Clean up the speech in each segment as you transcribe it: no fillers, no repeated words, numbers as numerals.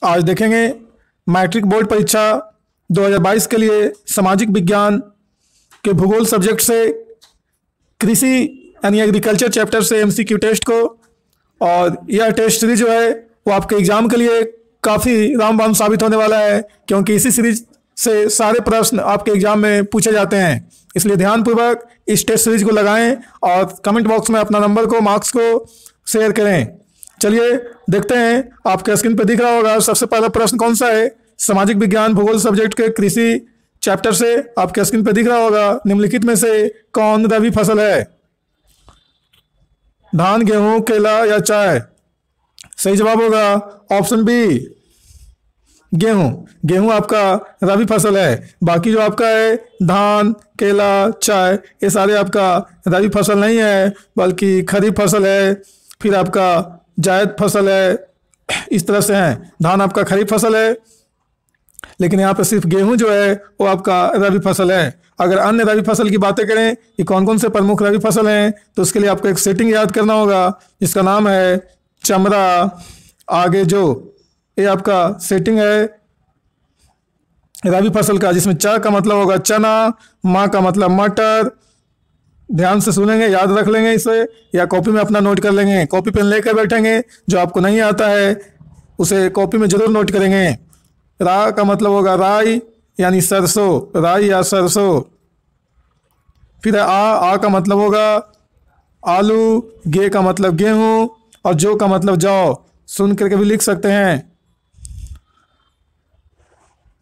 आज देखेंगे matric board परीक्षा 2022 के लिए सामाजिक विज्ञान के भूगोल सब्जेक्ट से कृषि यानी एग्रीकल्चर चैप्टर से एमसीक्यू टेस्ट को। और यह टेस्ट सीरीज जो है वो आपके एग्जाम के लिए काफ़ी रामबाण साबित होने वाला है, क्योंकि इसी सीरीज से सारे प्रश्न आपके एग्जाम में पूछे जाते हैं। इसलिए ध्यानपूर्वक इस टेस्ट सीरीज को लगाएं और कमेंट बॉक्स में अपना नंबर को, मार्क्स को शेयर करें। चलिए देखते हैं, आपके स्क्रीन पर दिख रहा होगा सबसे पहला प्रश्न कौन सा है। सामाजिक विज्ञान भूगोल सब्जेक्ट के कृषि चैप्टर से आपके स्क्रीन पर दिख रहा होगा, निम्नलिखित में से कौन रबी फसल है? धान, गेहूं, केला या चाय? सही जवाब होगा ऑप्शन बी, गेहूं। गेहूं आपका रबी फसल है। बाकी जो आपका है धान, केला, चाय, ये सारे आपका रबी फसल नहीं है, बल्कि खरीफ फसल है। फिर आपका जायद फसल है, इस तरह से हैं। धान आपका खरीफ फसल है, लेकिन यहाँ पर सिर्फ गेहूं जो है वो आपका रबी फसल है। अगर अन्य रबी फसल की बातें करें कि कौन कौन से प्रमुख रबी फसल हैं, तो उसके लिए आपको एक सेटिंग याद करना होगा जिसका नाम है चमरा आगे जो। ये आपका सेटिंग है रबी फसल का, जिसमें च का मतलब होगा चना, मा का मतलब मटर। ध्यान से सुनेंगे, याद रख लेंगे इसे, या कॉपी में अपना नोट कर लेंगे। कॉपी पेन लेकर बैठेंगे, जो आपको नहीं आता है उसे कॉपी में जरूर नोट करेंगे। रा का मतलब होगा राई यानी सरसों, राई या सरसों। फिर आ का मतलब होगा आलू, गे का मतलब गेहूं और जो का मतलब जौ। सुन करके भी लिख सकते हैं।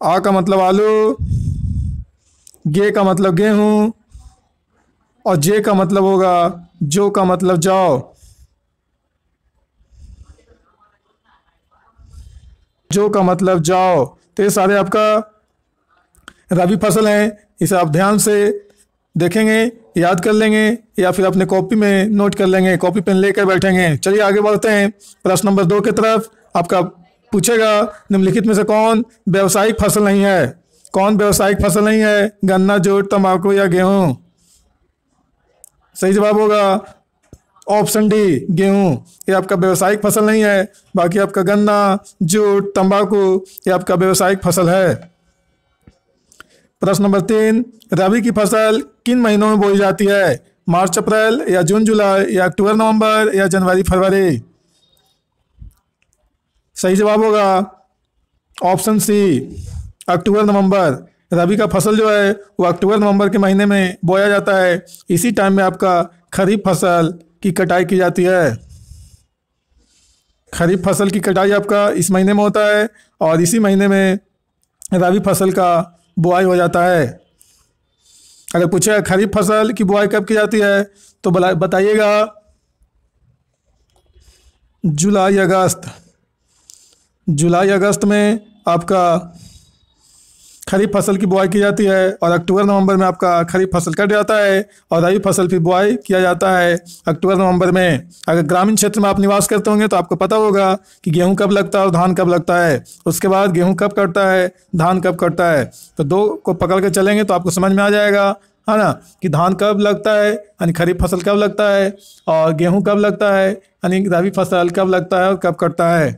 आ का मतलब आलू, गे का मतलब गेहूं और जे का मतलब होगा जो का मतलब जौ। जो का मतलब जौ। तो ये सारे आपका रबी फसल हैं। इसे आप ध्यान से देखेंगे, याद कर लेंगे, या फिर अपने कॉपी में नोट कर लेंगे, कॉपी पेन लेकर बैठेंगे। चलिए आगे बढ़ते हैं प्रश्न नंबर 2 की तरफ। आपका पूछेगा निम्नलिखित में से कौन व्यावसायिक फसल नहीं है? कौन व्यावसायिक फसल नहीं है? गन्ना, जूट, तंबाकू या गेहूं? सही जवाब होगा ऑप्शन डी, गेहूं। ये आपका व्यावसायिक फसल नहीं है। बाकी आपका गन्ना, जूट, तंबाकू ये आपका व्यावसायिक फसल है। प्रश्न नंबर 3, रबी की फसल किन महीनों में बोई जाती है? मार्च अप्रैल या जून जुलाई या अक्टूबर नवंबर या जनवरी फरवरी? सही जवाब होगा ऑप्शन सी, अक्टूबर नवंबर। रबी का फसल जो है वो अक्टूबर नवंबर के महीने में बोया जाता है। इसी टाइम में आपका खरीफ फसल की कटाई की जाती है। खरीफ फसल की कटाई आपका इस महीने में होता है और इसी महीने में रबी फसल का बुआई हो जाता है। अगर पूछे खरीफ फसल की बुआई कब की जाती है, तो बताइएगा जुलाई अगस्त। जुलाई अगस्त में आपका खरीफ फसल की बुआई की जाती है और अक्टूबर नवंबर में आपका खरीफ फसल कट जाता है और रबी फसल की बुआई किया जाता है अक्टूबर नवंबर में। अगर ग्रामीण क्षेत्र में आप निवास करते होंगे तो आपको पता होगा कि गेहूं कब लगता है और धान कब लगता है। उसके बाद गेहूं कब कटता है, धान कब कटता है। तो दो को पकड़ के चलेंगे तो आपको समझ में आ जाएगा, है ना, कि धान कब लगता है यानी खरीफ फसल कब लगता है, और गेहूँ कब लगता है यानी रबी फसल कब लगता है और कब कटता है।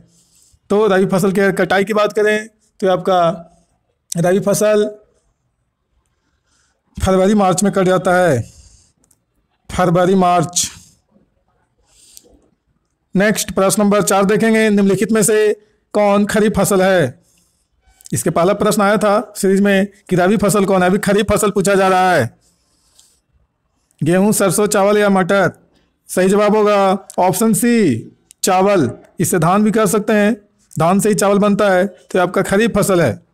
तो रबी फसल के कटाई की बात करें तो आपका रबी फसल फरवरी मार्च में कट जाता है, फरवरी मार्च। नेक्स्ट प्रश्न नंबर 4 देखेंगे, निम्नलिखित में से कौन खरीफ फसल है? इसके पहला प्रश्न आया था सीरीज में कि रबी फसल कौन है। अभी खरीफ फसल पूछा जा रहा है। गेहूं, सरसों, चावल या मटर? सही जवाब होगा ऑप्शन सी, चावल। इससे धान भी कर सकते हैं, धान से ही चावल बनता है, तो आपका खरीफ फसल है।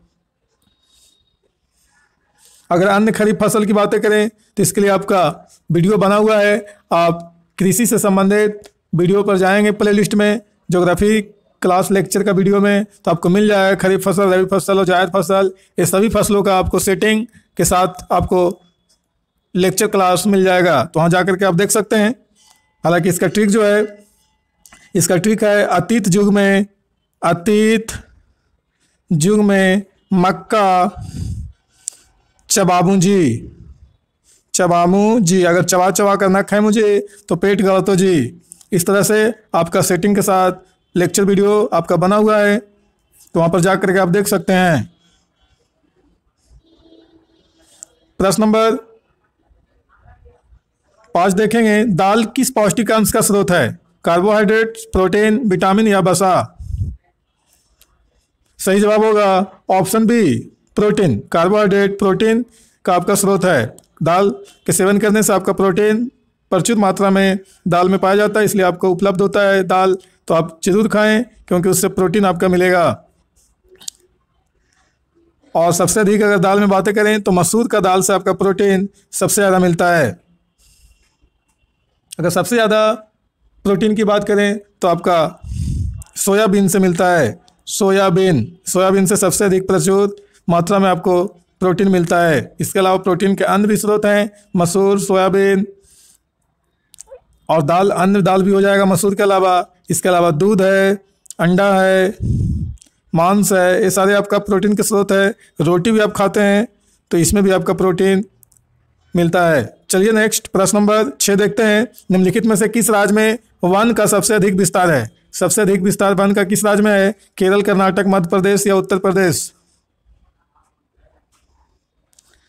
अगर अन्य खरीफ फसल की बातें करें तो इसके लिए आपका वीडियो बना हुआ है। आप कृषि से संबंधित वीडियो पर जाएंगे प्लेलिस्ट में, ज्योग्राफी क्लास लेक्चर का वीडियो में, तो आपको मिल जाएगा खरीफ फसल, रबी फसल और जायद फसल। ये सभी फसलों का आपको सेटिंग के साथ आपको लेक्चर क्लास मिल जाएगा, तो वहाँ जाकर के आप देख सकते हैं। हालांकि इसका ट्रिक जो है, इसका ट्रिक है अतीत युग में मक्का चबाबू जी। अगर चबा चबा कर ना खाए मुझे तो पेट गलतो जी। इस तरह से आपका सेटिंग के साथ लेक्चर वीडियो आपका बना हुआ है। तो वहां पर जाकर के आप देख सकते हैं। प्रश्न नंबर 5 देखेंगे, दाल किस पौष्टिक अंश का स्रोत है? कार्बोहाइड्रेट, प्रोटीन, विटामिन या वसा? सही जवाब होगा option B, protein. Carbohydrate, protein का आपका स्रोत है। दाल के सेवन करने से आपका प्रोटीन प्रचुर मात्रा में दाल में पाया जाता है, इसलिए आपको उपलब्ध होता है दाल, तो आप जरूर खाएं क्योंकि उससे प्रोटीन आपका मिलेगा। और सबसे अधिक अगर दाल में बातें करें तो मसूर का दाल से आपका प्रोटीन सबसे ज़्यादा मिलता है। अगर सबसे ज़्यादा प्रोटीन की बात करें तो आपका सोयाबीन से मिलता है। सोयाबीन से सबसे अधिक प्रचुर मात्रा में आपको प्रोटीन मिलता है। इसके अलावा प्रोटीन के अन्य भी स्रोत हैं, मसूर, सोयाबीन और दाल, अन्य दाल भी हो जाएगा मसूर के अलावा। इसके अलावा दूध है, अंडा है, मांस है, ये सारे आपका प्रोटीन के स्रोत है। रोटी भी आप खाते हैं तो इसमें भी आपका प्रोटीन मिलता है। चलिए नेक्स्ट प्रश्न नंबर 6 देखते हैं, निम्नलिखित में से किस राज्य में वन का सबसे अधिक विस्तार है? सबसे अधिक विस्तार वन का किस राज्य में है? केरल, कर्नाटक, मध्य प्रदेश या उत्तर प्रदेश?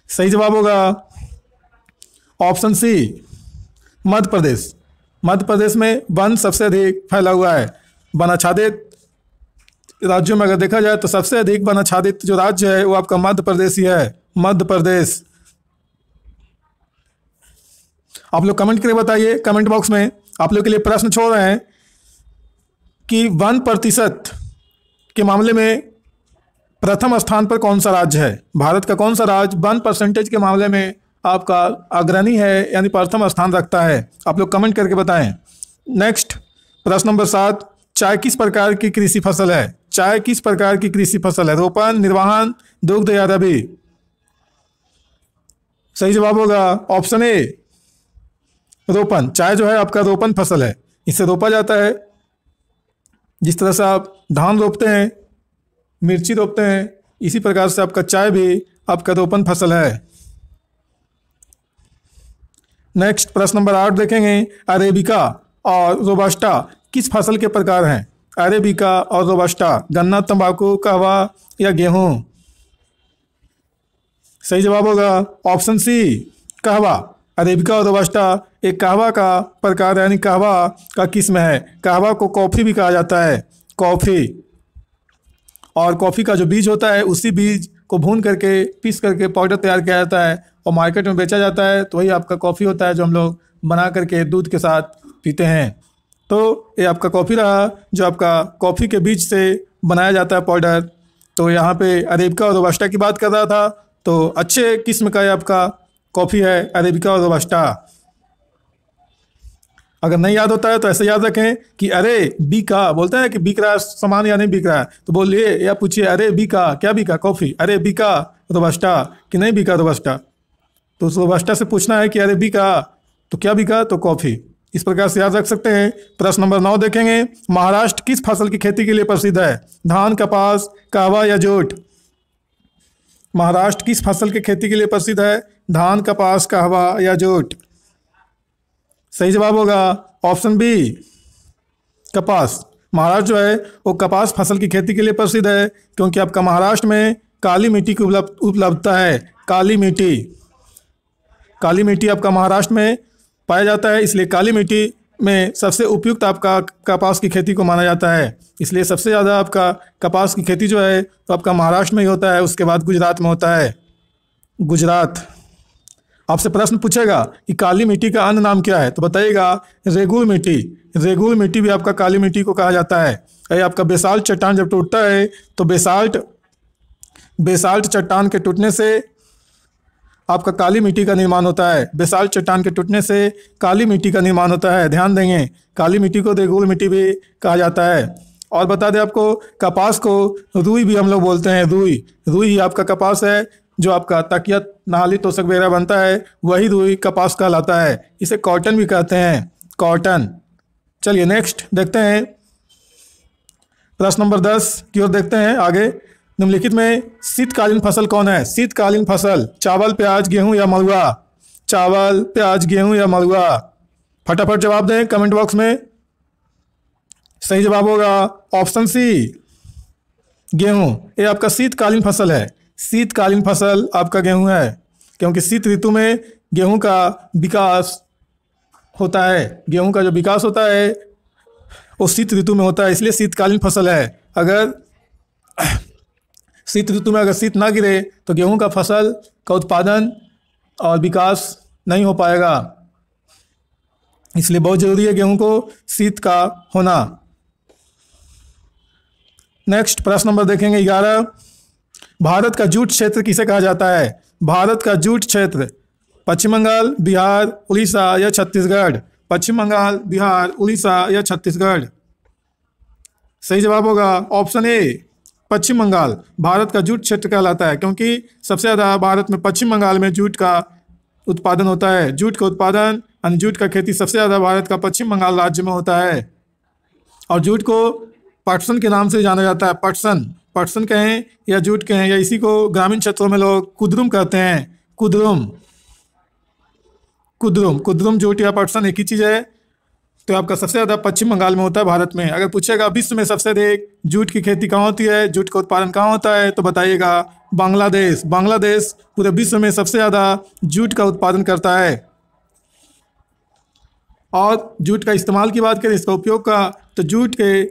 सही जवाब होगा ऑप्शन सी, मध्य प्रदेश। मध्य प्रदेश में वन सबसे अधिक फैला हुआ है। वन आच्छादित राज्यों में अगर देखा जाए तो सबसे अधिक वन आच्छादित जो राज्य है वो आपका मध्य प्रदेश ही है, मध्य प्रदेश। आप लोग कमेंट करके बताइए, कमेंट बॉक्स में आप लोग के लिए प्रश्न छोड़ रहे हैं कि 1% के मामले में प्रथम स्थान पर कौन सा राज्य है? भारत का कौन सा राज्य 1% के मामले में आपका अग्रणी है, यानी प्रथम स्थान रखता है? आप लोग कमेंट करके बताएं। नेक्स्ट प्रश्न नंबर 7, चाय किस प्रकार की कृषि फसल है? चाय किस प्रकार की कृषि फसल है? रोपण, निर्वहन, दुग्ध या रबी? सही जवाब होगा ऑप्शन ए, रोपण। चाय जो है आपका रोपण फसल है, इसे रोपा जाता है। जिस तरह से आप धान रोपते हैं, मिर्ची रोपते हैं, इसी प्रकार से आपका चाय भी आपका रोपण फसल है। नेक्स्ट प्रश्न नंबर 8 देखेंगे, अरेबिका और रोबस्टा किस फसल के प्रकार हैं? अरेबिका और रोबस्टा, गन्ना, तंबाकू, कहवा या गेहूं? सही जवाब होगा ऑप्शन सी, कहवा। अरेबिका और रोबस्टा एक कहवा का प्रकार है, यानी कहवा का किस्म है। कहवा को कॉफ़ी भी कहा जाता है, कॉफ़ी। और कॉफ़ी का जो बीज होता है उसी बीज को भून करके पीस करके पाउडर तैयार किया जाता है और मार्केट में बेचा जाता है, तो वही आपका कॉफ़ी होता है जो हम लोग बना करके दूध के साथ पीते हैं। तो ये आपका कॉफ़ी रहा जो आपका कॉफ़ी के बीज से बनाया जाता है पाउडर। तो यहाँ पे अरेबिका और रोबस्टा की बात कर रहा था, तो अच्छे किस्म का ये आपका कॉफ़ी है, अरेबिका और रोबस्टा। अगर नहीं याद होता है तो ऐसे याद रखें कि अरे बिका, बोलते हैं कि बिक रहा है सामान या नहीं बिक रहा है, तो बोलिए या पूछिए अरे बिका, क्या बिका? कॉफ़ी। अरे बिका रोबस्टा कि नहीं बिका रोबस्टा? तो उस रोबस्टा से पूछना है कि अरे बिका, तो क्या बिका? तो कॉफ़ी। इस प्रकार से याद रख सकते हैं। प्रश्न नंबर 9 देखेंगे, महाराष्ट्र किस फसल की खेती के लिए प्रसिद्ध है? धान, कपास, कहवा या जूट? महाराष्ट्र किस फसल की खेती के लिए प्रसिद्ध है? धान, कपास, कहवा या जूट? सही जवाब होगा ऑप्शन बी, कपास। महाराष्ट्र जो है वो कपास फसल की खेती के लिए प्रसिद्ध है, क्योंकि आपका महाराष्ट्र में काली मिट्टी की उपलब्धता है। काली मिट्टी आपका महाराष्ट्र में पाया जाता है, इसलिए काली मिट्टी में सबसे उपयुक्त आपका कपास की खेती को माना जाता है। इसलिए सबसे ज़्यादा आपका कपास की खेती जो है तो आपका महाराष्ट्र में ही होता है, उसके बाद गुजरात में होता है। गुजरात। आपसे प्रश्न पूछेगा कि काली मिट्टी का अन्य नाम क्या है, तो बताइएगा रेगुल मिट्टी। रेगुल मिट्टी भी आपका काली मिट्टी को कहा जाता है। ये आपका बेसाल्ट चट्टान जब टूटता है तो बेसाल्ट चट्टान के टूटने से आपका काली मिट्टी का निर्माण होता है। बेसाल्ट चट्टान के टूटने से काली मिट्टी का निर्माण होता है। ध्यान देंगे, काली मिट्टी को रेगुल मिट्टी भी कहा जाता है। और बता दें आपको, कपास को रुई भी हम लोग बोलते हैं। रुई ही आपका कपास है, जो आपका तकिया, नहाली, तोशक वगैरह बनता है, वही रुई कपास कहलाता है। इसे कॉटन भी कहते हैं, कॉटन। चलिए नेक्स्ट देखते हैं, प्रश्न नंबर 10 की ओर देखते हैं आगे। निम्नलिखित में शीतकालीन फसल कौन है? शीतकालीन फसल, चावल, प्याज, गेहूं या मलुआ? चावल, प्याज, गेहूं या मलुआ? फटाफट जवाब दें कमेंट बॉक्स में। सही जवाब होगा ऑप्शन सी, गेहूं, ये आपका शीतकालीन फसल है। शीतकालीन फसल आपका गेहूं है, क्योंकि शीत ऋतु में गेहूं का विकास होता है। गेहूं का जो विकास होता है वो शीत ऋतु में होता है, इसलिए शीतकालीन फसल है। अगर शीत ऋतु में अगर शीत ना गिरे तो गेहूं का फसल का उत्पादन और विकास नहीं हो पाएगा, इसलिए बहुत जरूरी है गेहूं को शीत का होना। नेक्स्ट प्रश्न नंबर देखेंगे 11। भारत का जूट क्षेत्र किसे कहा जाता है? भारत का जूट क्षेत्र पश्चिम बंगाल, बिहार, उड़ीसा या छत्तीसगढ़? पश्चिम बंगाल, बिहार, उड़ीसा या छत्तीसगढ़? सही जवाब होगा ऑप्शन ए, पश्चिम बंगाल। भारत का जूट क्षेत्र कहलाता है क्योंकि सबसे ज़्यादा भारत में पश्चिम बंगाल में जूट का उत्पादन होता है। जूट का उत्पादन यानी जूट का खेती सबसे ज़्यादा भारत का पश्चिम बंगाल राज्य में होता है। और जूट को पटसन के नाम से जाना जाता है। पटसन, पटसन कहें या जूट कहें, या इसी को ग्रामीण क्षेत्रों में लोग कुद्रुम कहते हैं। कुद्रुम, कुद्रुम, कुद्रुम जूट या पटसन एक ही चीज़ है। तो आपका सबसे ज़्यादा पश्चिम बंगाल में होता है भारत में। अगर पूछेगा विश्व में सबसे अधिक जूट की खेती कहाँ होती है, जूट का उत्पादन कहाँ होता है, तो बताइएगा बांग्लादेश। बांग्लादेश पूरे विश्व में सबसे ज़्यादा जूट का उत्पादन करता है। और जूट का इस्तेमाल की बात करें, इसका उपयोग का, तो जूट के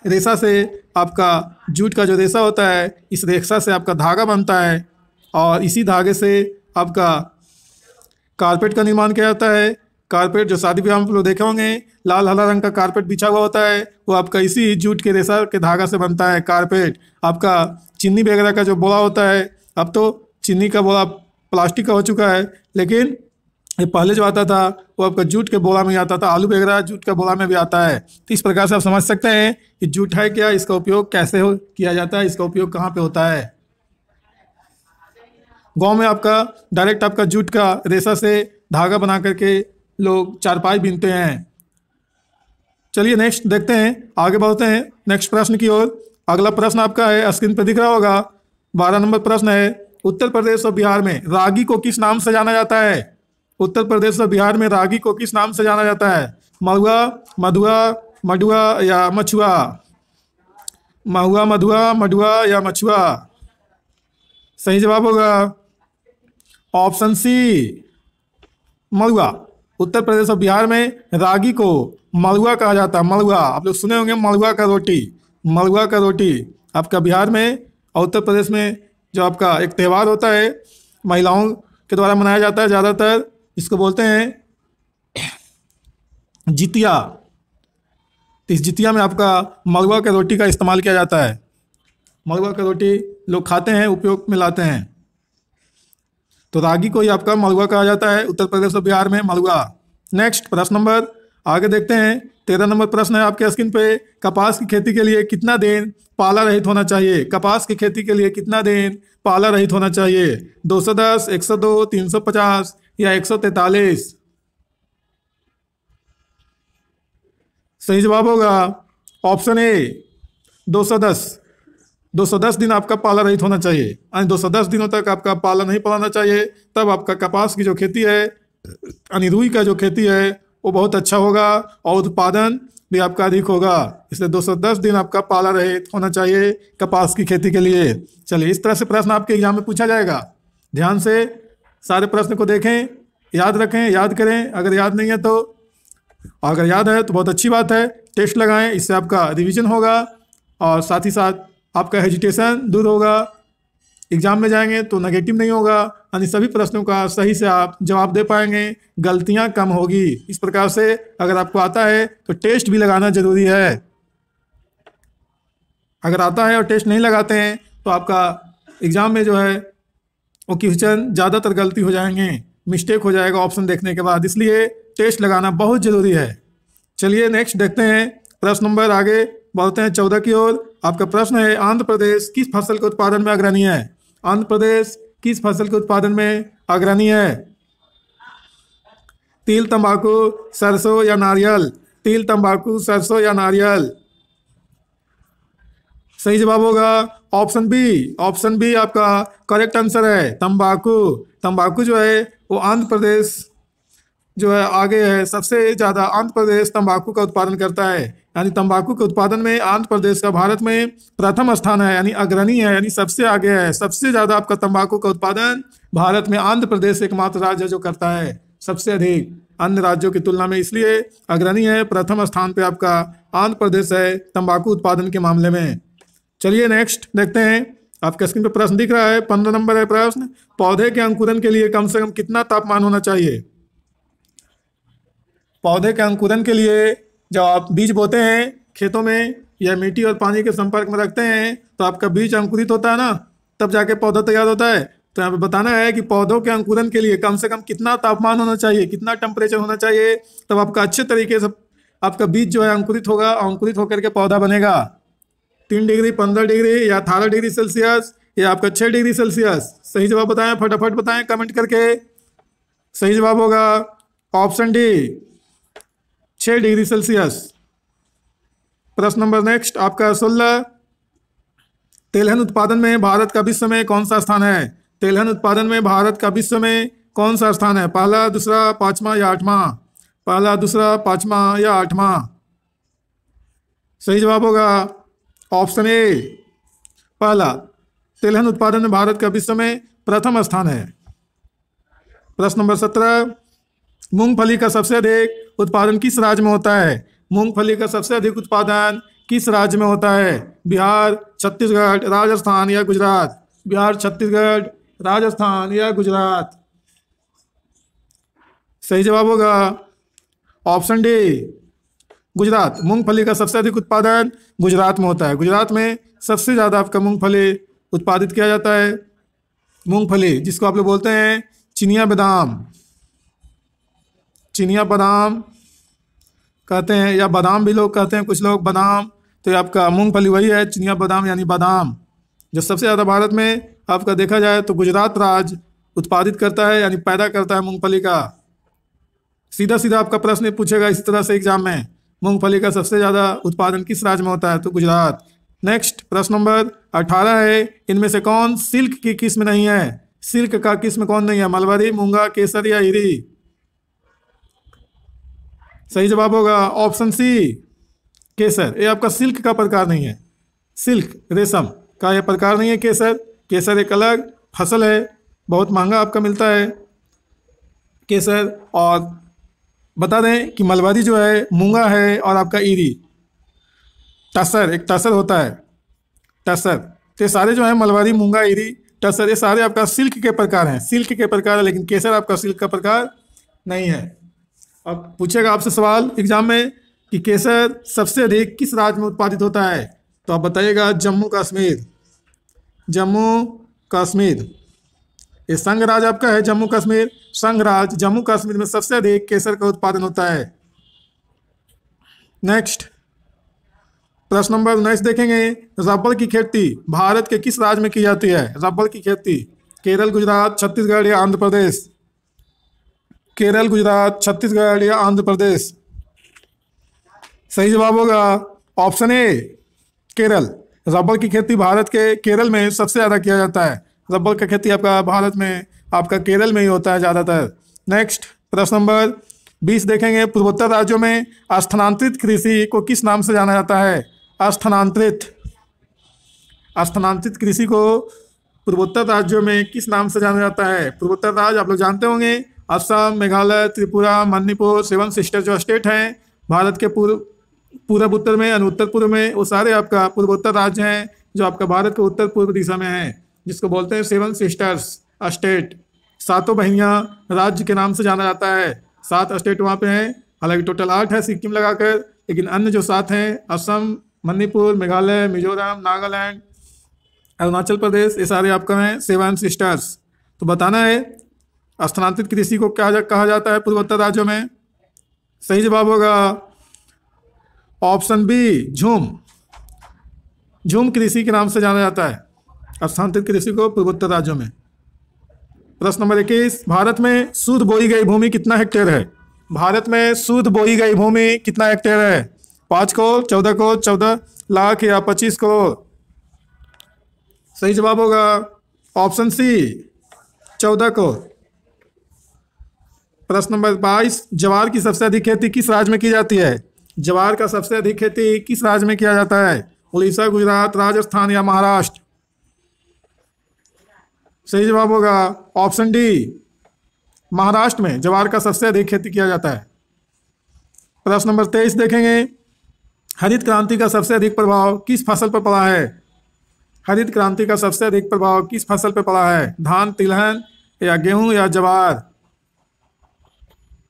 रेशा से आपका जूट का जो रेशा होता है, इस रेशा से आपका धागा बनता है और इसी धागे से आपका कारपेट का निर्माण किया जाता है। कारपेट जो शादी विवाह में लोग देखे होंगे, लाल हरा रंग का कारपेट बिछा हुआ होता है, वो आपका इसी जूट के रेशा के धागा से बनता है कारपेट। आपका चीनी वगैरह का जो बोरा होता है, अब तो चीनी का बोरा प्लास्टिक का हो चुका है, लेकिन ये पहले जो आता था वो आपका जूट के बोरा में आता था। आलू वगैरह जूट के बोरा में भी आता है। तो इस प्रकार से आप समझ सकते हैं कि जूट है क्या, इसका उपयोग कैसे किया जाता है, इसका उपयोग कहाँ पे होता है। गांव में आपका डायरेक्ट आपका जूट का रेशा से धागा बना करके लोग चारपाई बीनते हैं। चलिए नेक्स्ट देखते हैं, आगे बढ़ते हैं नेक्स्ट प्रश्न की ओर। अगला प्रश्न आपका है, स्क्रीन पर दिख रहा होगा, 12 नंबर प्रश्न है। उत्तर प्रदेश और बिहार में रागी को किस नाम से जाना जाता है? उत्तर प्रदेश और बिहार में रागी को किस नाम से जाना जाता है? महुआ, मधुआ, मडुआ या मछुआ? महुआ, मधुआ, मडुआ या मछुआ? सही जवाब होगा ऑप्शन सी, मलुआ। उत्तर प्रदेश और बिहार में रागी को मलुआ कहा जाता है। मलुआ, आप लोग सुने होंगे मलुआ का रोटी। मलुआ का रोटी आपका बिहार में और उत्तर प्रदेश में जो आपका एक त्यौहार होता है महिलाओं के द्वारा मनाया जाता है ज़्यादातर, इसको बोलते हैं जितिया। तो इस जितिया में आपका मलुआ के रोटी का इस्तेमाल किया जाता है। मलुआ का रोटी लोग खाते हैं, उपयोग में लाते हैं। तो रागी को ही आपका मलुआ कहा जाता है उत्तर प्रदेश और बिहार में, मलुआ। नेक्स्ट प्रश्न नंबर आगे देखते हैं, 13 नंबर प्रश्न है आपके स्क्रीन पे। कपास की खेती के लिए कितना दिन पाला रहित होना चाहिए? कपास की खेती के लिए कितना दिन पाला रहित होना चाहिए? 210, 102, 350 या 143? सही जवाब होगा ऑप्शन ए, 210। 210 दिन आपका पाला रहित होना चाहिए, यानी 210 दिनों तक आपका पाला नहीं पलाना चाहिए, तब आपका कपास की जो खेती है यानी रुई का जो खेती है वो बहुत अच्छा होगा और उत्पादन भी आपका अधिक होगा। इसलिए 210 दिन आपका पाला रहित होना चाहिए कपास की खेती के लिए। चलिए, इस तरह से प्रश्न आपके एग्जाम में पूछा जाएगा। ध्यान से सारे प्रश्न को देखें, याद रखें, याद करें। अगर याद नहीं है तो, अगर याद है तो बहुत अच्छी बात है, टेस्ट लगाएं, इससे आपका रिवीजन होगा और साथ ही साथ आपका हेजिटेशन दूर होगा। एग्जाम में जाएंगे तो नेगेटिव नहीं होगा, यानी सभी प्रश्नों का सही से आप जवाब दे पाएंगे, गलतियां कम होगी। इस प्रकार से अगर आपको आता है तो टेस्ट भी लगाना जरूरी है। अगर आता है और टेस्ट नहीं लगाते हैं तो आपका एग्जाम में जो है वो क्वेश्चन ज़्यादातर गलती हो जाएंगे, मिस्टेक हो जाएगा ऑप्शन देखने के बाद, इसलिए टेस्ट लगाना बहुत ज़रूरी है। चलिए नेक्स्ट देखते हैं, प्रश्न नंबर आगे बढ़ते हैं 14 की ओर। आपका प्रश्न है, आंध्र प्रदेश किस फसल के उत्पादन में अग्रणी है? आंध्र प्रदेश किस फसल के उत्पादन में अग्रणी है? तिल, तंबाकू, सरसों या नारियल? तिल, तंबाकू, सरसों या नारियल? सही जवाब होगा ऑप्शन बी। ऑप्शन बी आपका करेक्ट आंसर है, तंबाकू। तंबाकू जो है वो आंध्र प्रदेश जो है आगे है, सबसे ज़्यादा आंध्र प्रदेश तंबाकू का उत्पादन करता है। यानी तंबाकू के उत्पादन में आंध्र प्रदेश का भारत में प्रथम स्थान है, यानी अग्रणी है, यानी सबसे आगे है। सबसे ज्यादा आपका तंबाकू का उत्पादन भारत में आंध्र प्रदेश एकमात्र राज्य है जो करता है सबसे अधिक अन्य राज्यों की तुलना में, इसलिए अग्रणी है। प्रथम स्थान पे आपका आंध्र प्रदेश है तंबाकू उत्पादन के मामले में। चलिए नेक्स्ट देखते हैं। आपके स्क्रीन पे प्रश्न दिख रहा है, 15 नंबर है प्रश्न। पौधे के अंकुरन के लिए कम से कम कितना तापमान होना चाहिए? पौधे के अंकुरन के लिए जब आप बीज बोते हैं खेतों में या मिट्टी और पानी के संपर्क में रखते हैं तो आपका बीज अंकुरित होता है ना, तब जाके पौधा तैयार होता है। तो यहाँ पे बताना है कि पौधों के अंकुरन के लिए कम से कम कितना तापमान होना चाहिए, कितना टेम्परेचर होना चाहिए, तब आपका अच्छे तरीके से आपका बीज जो है अंकुरित होगा, अंकुरित होकर के पौधा बनेगा। 3 डिग्री, 15 डिग्री या 18 डिग्री सेल्सियस या आपका 6 डिग्री सेल्सियस? सही जवाब बताएं, फटाफट बताएं कमेंट करके। सही जवाब होगा ऑप्शन डी, 6 डिग्री सेल्सियस। प्रश्न नंबर नेक्स्ट आपका 16। तेलहन उत्पादन में भारत का विश्व में कौन सा स्थान है? तेलहन उत्पादन में भारत का विश्व में कौन सा स्थान है? पहला, दूसरा, पांचवा या आठवां? पहला, दूसरा, पांचवा या आठवां? सही जवाब होगा ऑप्शन ए, पहला। तेलहन उत्पादन में भारत का विश्व में प्रथम स्थान है। प्रश्न नंबर 17। मूंगफली का सबसे अधिक उत्पादन किस राज्य में होता है? मूंगफली का सबसे अधिक उत्पादन किस राज्य में होता है? बिहार, छत्तीसगढ़, राजस्थान या गुजरात? बिहार, छत्तीसगढ़, राजस्थान या गुजरात? सही जवाब होगा ऑप्शन डी, गुजरात। मूंगफली का सबसे अधिक उत्पादन गुजरात में होता है। गुजरात में सबसे ज़्यादा आपका मूंगफली उत्पादित किया जाता है। मूंगफली जिसको आप लोग बोलते हैं चिनिया बादाम, चिनिया बादाम कहते हैं, या बादाम भी लोग कहते हैं कुछ लोग, बादाम। तो ये आपका मूंगफली वही है, चिनिया बादाम यानी बादाम। जो सबसे ज़्यादा भारत में आपका देखा जाए तो गुजरात राज्य उत्पादित करता है, यानी पैदा करता है मूंगफली का। सीधा सीधा आपका प्रश्न पूछेगा इसी तरह से एग्जाम में, मूंगफली का सबसे ज़्यादा उत्पादन किस राज्य में होता है? तो गुजरात। नेक्स्ट प्रश्न नंबर 18 है। इनमें से कौन सिल्क की किस्म नहीं है? सिल्क का किस्म कौन नहीं है? मलबरी, मूंगा, केसर या इरी? सही जवाब होगा ऑप्शन सी, केसर। ये आपका सिल्क का प्रकार नहीं है, सिल्क रेशम का यह प्रकार नहीं है केसर। केसर एक अलग फसल है, बहुत महंगा आपका मिलता है केसर। और बता दें कि मलबरी जो है मूंगा है, और आपका ईरी टसर, एक टसर होता है टसर। तो ये सारे जो है मलबरी, मूंगा, ईरी, टसर, ये सारे आपका सिल्क के प्रकार हैं, सिल्क के प्रकार है, लेकिन केसर आपका सिल्क का प्रकार नहीं है। अब पूछेगा आपसे सवाल एग्जाम में कि केसर सबसे अधिक किस राज्य में उत्पादित होता है? तो आप बताइएगा जम्मू कश्मीर, जम्मू कश्मीर। ये संघ राज्य आपका है जम्मू कश्मीर, संघ राज्य जम्मू कश्मीर में सबसे अधिक केसर का उत्पादन होता है। नेक्स्ट प्रश्न नंबर 19 देखेंगे। रबर की खेती भारत के किस राज्य में की जाती है? रबर की खेती केरल, गुजरात, छत्तीसगढ़ या आंध्र प्रदेश? केरल, गुजरात, छत्तीसगढ़ या आंध्र प्रदेश? सही जवाब होगा ऑप्शन ए, केरल। रबर की खेती भारत के केरल में सबसे ज़्यादा किया जाता है। रबर की खेती आपका भारत में आपका केरल में ही होता है ज़्यादातर। नेक्स्ट प्रश्न नंबर 20 देखेंगे। पूर्वोत्तर राज्यों में स्थानांतरित कृषि को किस नाम से जाना जाता है? स्थानांतरित, स्थानांतरित कृषि को पूर्वोत्तर राज्यों में किस नाम से जाना जाता है? पूर्वोत्तर राज्य आप लोग जानते होंगे, असम, मेघालय, त्रिपुरा, मणिपुर, 7 सिस्टर जो स्टेट हैं भारत के पूर्व उत्तर में और उत्तर पूर्व में, वो सारे आपका पूर्वोत्तर राज्य हैं जो आपका भारत के उत्तर पूर्व दिशा में हैं, जिसको बोलते हैं 7 सिस्टर्स स्टेट। सातों बहनियाँ राज्य के नाम से जाना जाता है। 7 स्टेट वहाँ पे हैं, हालांकि टोटल 8 है सिक्किम लगाकर, लेकिन अन्य जो 7 हैं असम, मणिपुर, मेघालय, मिजोरम, नागालैंड, अरुणाचल प्रदेश, ये सारे आपका हैं 7 सिस्टर्स। तो बताना है स्थानांतरित कृषि को क्या कहा जाता है पूर्वोत्तर राज्यों में? सही जवाब होगा ऑप्शन बी, झूम। झूम कृषि के नाम से जाना जाता है स्थानांतरित कृषि को पूर्वोत्तर राज्यों में। प्रश्न नंबर 21। भारत में शुद्ध बोई गई भूमि कितना हेक्टेयर है? भारत में शुद्ध बोई गई भूमि कितना हेक्टेयर है? 5 करोड़, 14 करोड़, 14 लाख या 25 करोड़? सही जवाब होगा ऑप्शन सी, 14 करोड़। प्रश्न नंबर 22। ज्वार की सबसे अधिक खेती किस राज्य में की जाती है? ज्वार का सबसे अधिक खेती किस राज्य में किया जाता है? उड़ीसा, गुजरात, राजस्थान या महाराष्ट्र? सही जवाब होगा ऑप्शन डी, महाराष्ट्र में ज्वार का सबसे अधिक खेती किया जाता है। प्रश्न नंबर 23 देखेंगे, हरित क्रांति का सबसे अधिक प्रभाव किस फसल पर पड़ा है? हरित क्रांति का सबसे अधिक प्रभाव किस फसल पर पड़ा है? धान, तिलहन या गेहूं या ज्वार?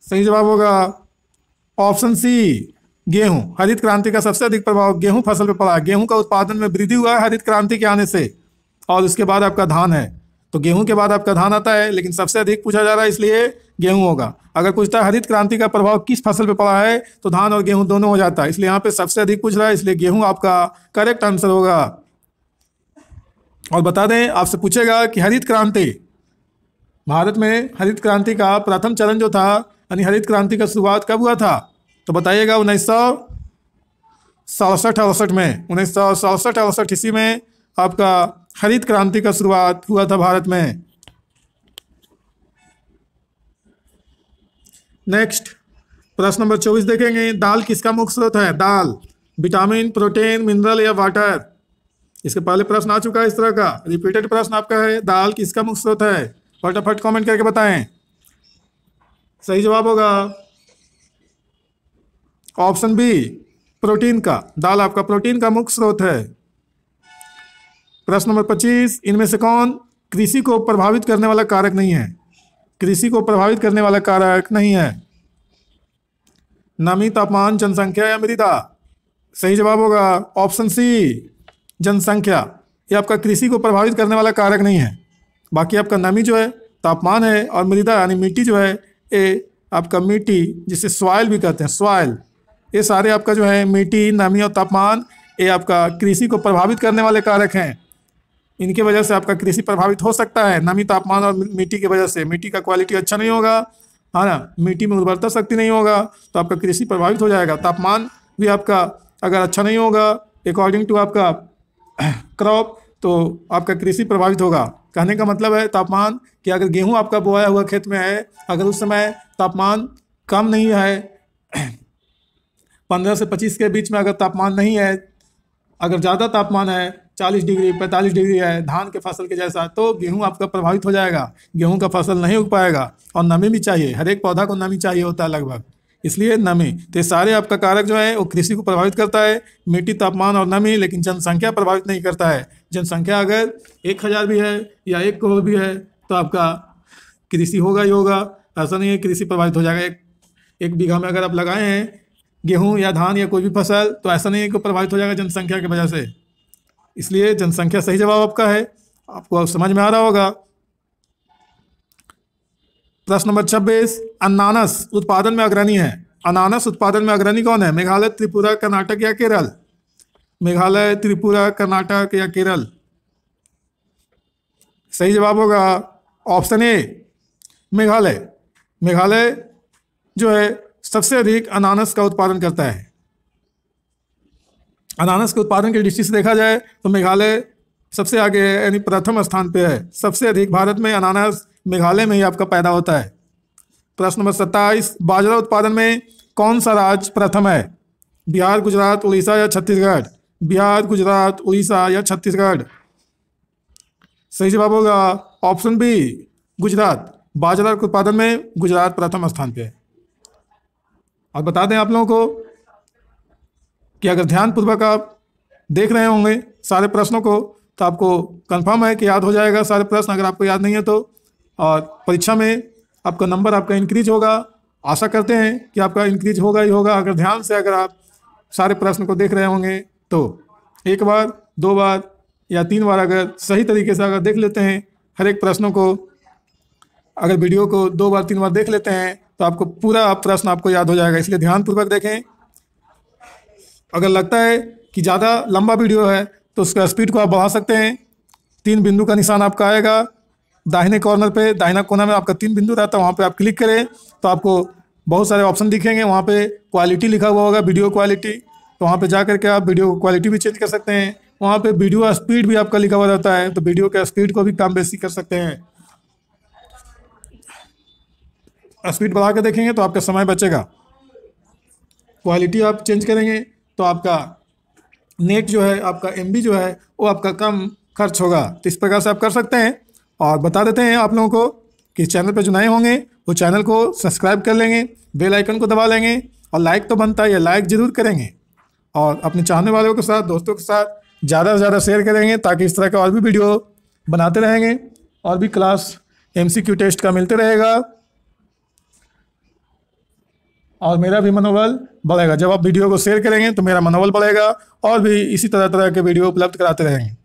सही जवाब होगा ऑप्शन सी, गेहूं। हरित क्रांति का सबसे अधिक प्रभाव गेहूं फसल पर पड़ा है। गेहूं का उत्पादन में वृद्धि हुआ है हरित क्रांति के आने से, और उसके बाद आपका धान है। तो गेहूं के बाद आपका धान आता है, लेकिन सबसे अधिक पूछा जा रहा है इसलिए गेहूं होगा। अगर पूछता है हरित क्रांति का प्रभाव किस फसल पे पड़ा है, तो धान और गेहूं दोनों हो जाता है, इसलिए यहाँ पे सबसे अधिक पूछ रहा है, इसलिए गेहूं आपका करेक्ट आंसर होगा। और बता दें, आपसे पूछेगा कि हरित क्रांति, भारत में हरित क्रांति का प्रथम चरण जो था, यानी हरित क्रांति का शुरुआत कब हुआ था? तो बताइएगा 1967-68 में, 1967-68 ईस्वी में आपका हरित क्रांति का शुरुआत हुआ था भारत में। नेक्स्ट प्रश्न नंबर 24 देखेंगे, दाल किसका मुख्य स्रोत है? दाल विटामिन, प्रोटीन, मिनरल या वाटर? इसके पहले प्रश्न आ चुका है इस तरह का, रिपीटेड प्रश्न आपका है, दाल किसका मुख्य स्रोत है? फटाफट कमेंट करके बताएं। सही जवाब होगा ऑप्शन बी, प्रोटीन का। दाल आपका प्रोटीन का मुख्य स्रोत है। प्रश्न नंबर 25, इनमें से कौन कृषि को प्रभावित करने वाला कारक नहीं है? कृषि को प्रभावित करने वाला कारक नहीं है। नमी, तापमान, जनसंख्या या मृदा? सही जवाब होगा ऑप्शन सी, जनसंख्या। ये आपका कृषि को प्रभावित करने वाला कारक नहीं है। बाकी आपका नमी जो है, तापमान है, और मृदा यानी मिट्टी जो है, ये आपका मिट्टी जिसे सॉइल भी कहते हैं, सॉइल, ये सारे आपका जो है मिट्टी, नमी और तापमान, ये आपका कृषि को प्रभावित करने वाले कारक हैं। इनकी वजह से आपका कृषि प्रभावित हो सकता है। नमी, तापमान और मिट्टी की वजह से मिट्टी का क्वालिटी अच्छा नहीं होगा, है ना, मिट्टी में उर्वरता शक्ति नहीं होगा, तो आपका कृषि प्रभावित हो जाएगा। तापमान भी आपका अगर अच्छा नहीं होगा अकॉर्डिंग टू आपका क्रॉप, तो आपका कृषि प्रभावित होगा। कहने का मतलब है तापमान, कि अगर गेहूं आपका बोया हुआ खेत में है, अगर उस समय तापमान कम नहीं है, 15 से 25 के बीच में अगर तापमान नहीं है, अगर ज़्यादा तापमान है 40 डिग्री 45 डिग्री है धान के फसल के जैसा, तो गेहूं आपका प्रभावित हो जाएगा, गेहूं का फसल नहीं उग पाएगा। और नमी भी चाहिए, हर एक पौधा को नमी चाहिए होता है लगभग, इसलिए नमी। तो ये सारे आपका कारक जो है वो कृषि को प्रभावित करता है, मिट्टी, तापमान और नमी, लेकिन जनसंख्या प्रभावित नहीं करता है। जनसंख्या अगर 1000 भी है या 1 करोड़ भी है, तो आपका कृषि होगा ही होगा। ऐसा नहीं है कृषि प्रभावित हो जाएगा। एक बीघा में अगर आप लगाए हैं गेहूं या धान या कोई भी फसल, तो ऐसा नहीं है कि प्रभावित हो जाएगा जनसंख्या की वजह से। इसलिए जनसंख्या सही जवाब आपका है। आपको अब समझ में आ रहा होगा। प्रश्न नंबर 26, अनानास उत्पादन में अग्रणी है। अनानास उत्पादन में अग्रणी कौन है? मेघालय, त्रिपुरा, कर्नाटक या केरल? मेघालय, त्रिपुरा, कर्नाटक या केरल? सही जवाब होगा ऑप्शन ए, मेघालय। मेघालय जो है सबसे अधिक अनानास का उत्पादन करता है। अनानास के उत्पादन की दृष्टि से देखा जाए तो मेघालय सबसे आगे है, यानी प्रथम स्थान पे है। सबसे अधिक भारत में अनानास मेघालय में ही आपका पैदा होता है। प्रश्न नंबर 27, बाजरा उत्पादन में कौन सा राज्य प्रथम है? बिहार, गुजरात, उड़ीसा या छत्तीसगढ़? बिहार, गुजरात, उड़ीसा या छत्तीसगढ़? सही जवाब होगा ऑप्शन बी, गुजरात। बाजरा के उत्पादन में गुजरात प्रथम स्थान पे है। और बता दें आप लोगों को कि अगर ध्यानपूर्वक आप देख रहे होंगे सारे प्रश्नों को, तो आपको कंफर्म है कि याद हो जाएगा सारे प्रश्न। अगर आपको याद नहीं है तो, और परीक्षा में आपका नंबर आपका इंक्रीज होगा। आशा करते हैं कि आपका इंक्रीज होगा ही होगा, अगर ध्यान से अगर आप सारे प्रश्न को देख रहे होंगे तो। एक बार, 2 बार या 3 बार अगर सही तरीके से अगर देख लेते हैं हर एक प्रश्नों को, अगर वीडियो को 2 बार 3 बार देख लेते हैं, तो आपको पूरा प्रश्न आपको याद हो जाएगा। इसलिए ध्यानपूर्वक देखें। अगर लगता है कि ज़्यादा लंबा वीडियो है तो उसका स्पीड को आप बढ़ा सकते हैं। 3 बिंदु का निशान आपका आएगा दाहिने कॉर्नर पे, दाहिना कोना में आपका 3 बिंदु रहता है, वहाँ पे आप क्लिक करें तो आपको बहुत सारे ऑप्शन दिखेंगे। वहाँ पे क्वालिटी लिखा हुआ होगा, वीडियो क्वालिटी, तो वहाँ पे जा करके आप वीडियो क्वालिटी भी चेंज कर सकते हैं। वहाँ पे वीडियो स्पीड भी आपका लिखा हुआ रहता है, तो वीडियो के स्पीड को भी कम बेसी कर सकते हैं। स्पीड बढ़ा के देखेंगे तो आपका समय बचेगा। क्वालिटी आप चेंज करेंगे तो आपका नेट जो है, आपका एमबी जो है वो आपका कम खर्च होगा। तो इस प्रकार से आप कर सकते हैं। और बता देते हैं आप लोगों को कि चैनल पर जो नए होंगे वो चैनल को सब्सक्राइब कर लेंगे, बेल आइकन को दबा लेंगे, और लाइक तो बनता है, लाइक ज़रूर करेंगे, और अपने चाहने वालों के साथ, दोस्तों के साथ ज़्यादा से ज़्यादा शेयर करेंगे, ताकि इस तरह का और भी वीडियो बनाते रहेंगे, और भी क्लास एमसीक्यू टेस्ट का मिलते रहेगा, और मेरा भी मनोबल बढ़ेगा। जब आप वीडियो को शेयर करेंगे तो मेरा मनोबल बढ़ेगा, और भी इसी तरह तरह के वीडियो उपलब्ध कराते रहेंगे।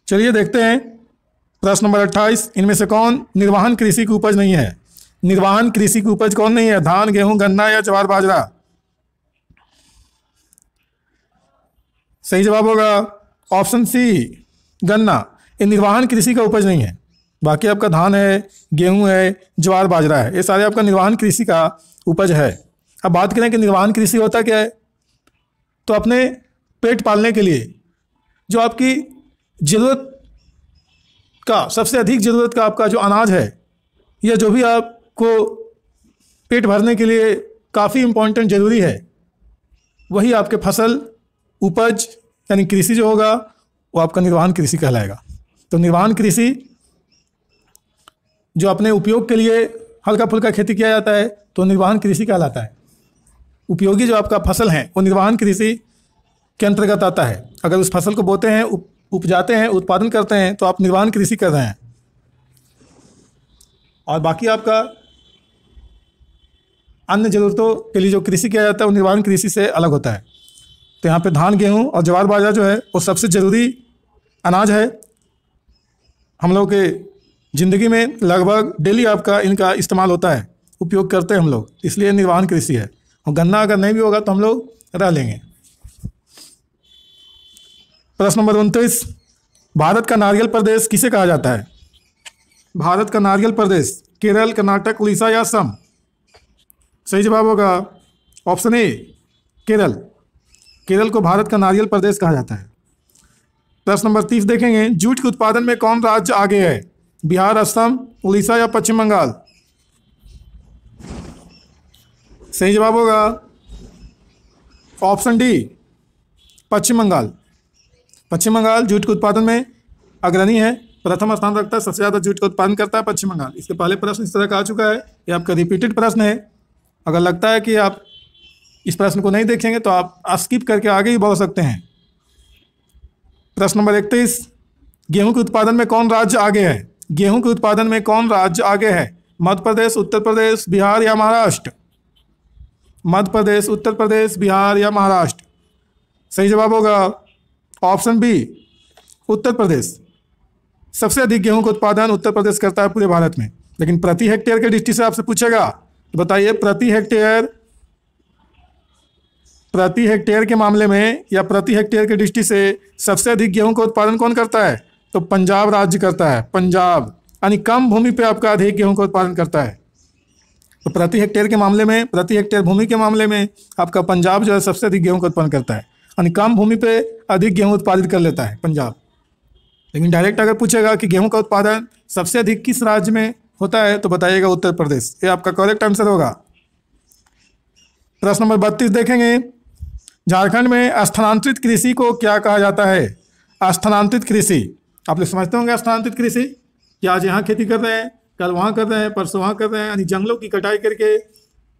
चलिए देखते हैं प्रश्न नंबर 28, इनमें से कौन निर्वहन कृषि की उपज नहीं है? निर्वहन कृषि की उपज कौन नहीं है? धान, गेहूं, गन्ना या ज्वार बाजरा? सही जवाब होगा ऑप्शन सी, गन्ना। ये निर्वहन कृषि का उपज नहीं है। बाकी आपका धान है, गेहूं है, ज्वार बाजरा है, ये सारे आपका निर्वहन कृषि का उपज है। अब बात करें कि निर्वहन कृषि होता क्या है, तो अपने पेट पालने के लिए जो आपकी ज़रूरत का, सबसे अधिक ज़रूरत का आपका जो अनाज है, या जो भी आपको पेट भरने के लिए काफ़ी इम्पोर्टेंट ज़रूरी है, वही आपके फसल उपज यानी कृषि जो होगा वो आपका निर्वहन कृषि कहलाएगा। तो निर्वहन कृषि जो अपने उपयोग के लिए हल्का फुल्का खेती किया जाता है तो निर्वहन कृषि कहलाता है। उपयोगी जो आपका फसल है वो निर्वहन कृषि के अंतर्गत आता है। अगर उस फसल को बोते हैं, उपजाते हैं, उत्पादन करते हैं, तो आप निर्वहन कृषि कर रहे हैं। और बाकी आपका अन्य ज़रूरतों के लिए जो कृषि किया जाता है वो निर्वहन कृषि से अलग होता है। तो यहाँ पे धान, गेहूँ और ज्वार बाजरा जो है वो सबसे ज़रूरी अनाज है। हम लोग के ज़िंदगी में लगभग डेली आपका इनका इस्तेमाल होता है, उपयोग करते हैं हम लोग, इसलिए निर्वहन कृषि है। और गन्ना अगर नहीं भी होगा तो हम लोग रह लेंगे। प्रश्न नंबर 29, भारत का नारियल प्रदेश किसे कहा जाता है? भारत का नारियल प्रदेश केरल, कर्नाटक, उड़ीसा या असम? सही जवाब होगा ऑप्शन ए, केरल। केरल को भारत का नारियल प्रदेश कहा जाता है। प्रश्न नंबर 30 देखेंगे, जूट के उत्पादन में कौन राज्य आगे है? बिहार, असम, उड़ीसा या पश्चिम बंगाल? सही जवाब होगा ऑप्शन डी, पश्चिम बंगाल। पश्चिम बंगाल जूट के उत्पादन में अग्रणी है, प्रथम स्थान रखता है, सबसे ज़्यादा जूट का उत्पादन करता है पश्चिम बंगाल। इसके पहले प्रश्न इस तरह का आ चुका है, ये आपका रिपीटेड प्रश्न है। अगर लगता है कि आप इस प्रश्न को नहीं देखेंगे तो आप स्किप करके आगे ही बढ़ सकते हैं। प्रश्न नंबर 31, गेहूं के उत्पादन में कौन राज्य आगे है? गेहूं के उत्पादन में कौन राज्य आगे है? मध्य प्रदेश, उत्तर प्रदेश, बिहार या महाराष्ट्र? मध्य प्रदेश, उत्तर प्रदेश, बिहार या महाराष्ट्र? सही जवाब होगा ऑप्शन बी, उत्तर प्रदेश। सबसे अधिक गेहूं का उत्पादन उत्तर प्रदेश करता है पूरे भारत में। लेकिन प्रति हेक्टेयर के दृष्टि से आपसे पूछेगा तो बताइए, प्रति हेक्टेयर के मामले में या प्रति हेक्टेयर की दृष्टि से सबसे अधिक गेहूं का उत्पादन कौन करता है? तो पंजाब राज्य करता है। पंजाब यानी कम भूमि पे आपका अधिक गेहूं का उत्पादन करता है। तो प्रति हेक्टेयर के मामले में, प्रति हेक्टेयर भूमि के मामले में आपका पंजाब जो है सबसे अधिक गेहूं का उत्पादन करता है, यानी कम भूमि पे अधिक गेहूं उत्पादित कर लेता है पंजाब। लेकिन डायरेक्ट अगर पूछेगा कि गेहूं का उत्पादन सबसे अधिक किस राज्य में होता है तो बताइएगा उत्तर प्रदेश। ये आपका करेक्ट आंसर होगा। प्रश्न नंबर 32 देखेंगे, झारखंड में स्थानांतरित कृषि को क्या कहा जाता है? स्थानांतरित कृषि आप लोग समझते होंगे। स्थानांतरित कृषि कि आज यहाँ खेती कर रहे हैं, कल वहाँ कर रहे हैं, परसों वहाँ कर रहे हैं, यानी जंगलों की कटाई करके,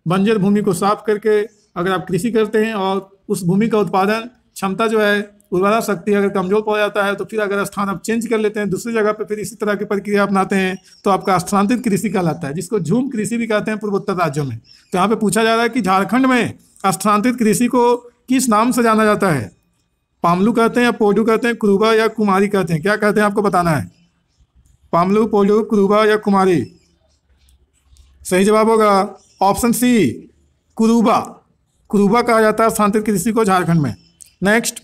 बंजर भूमि को साफ करके अगर आप कृषि करते हैं और उस भूमि का उत्पादन क्षमता जो है, उर्वरा शक्ति अगर कमजोर पड़ जाता है तो फिर अगर स्थान आप चेंज कर लेते हैं, दूसरी जगह पे फिर इसी तरह की प्रक्रिया अपनाते हैं तो आपका स्थानांतरित कृषि कहलाता है, जिसको झूम कृषि भी कहते हैं पूर्वोत्तर राज्यों में। तो यहाँ पे पूछा जा रहा है कि झारखंड में स्थानांतरित कृषि को किस नाम से जाना जाता है? पामलू कहते हैं या पोडू कहते हैं, कुरुबा या कुमारी कहते हैं? क्या कहते हैं आपको बताना है। पामलू, पोडू, कुरुबा या कुमारी? सही जवाब होगा ऑप्शन सी, कुरुबा। कुरुबा कहा जाता है स्थानांतरित कृषि को झारखंड में। नेक्स्ट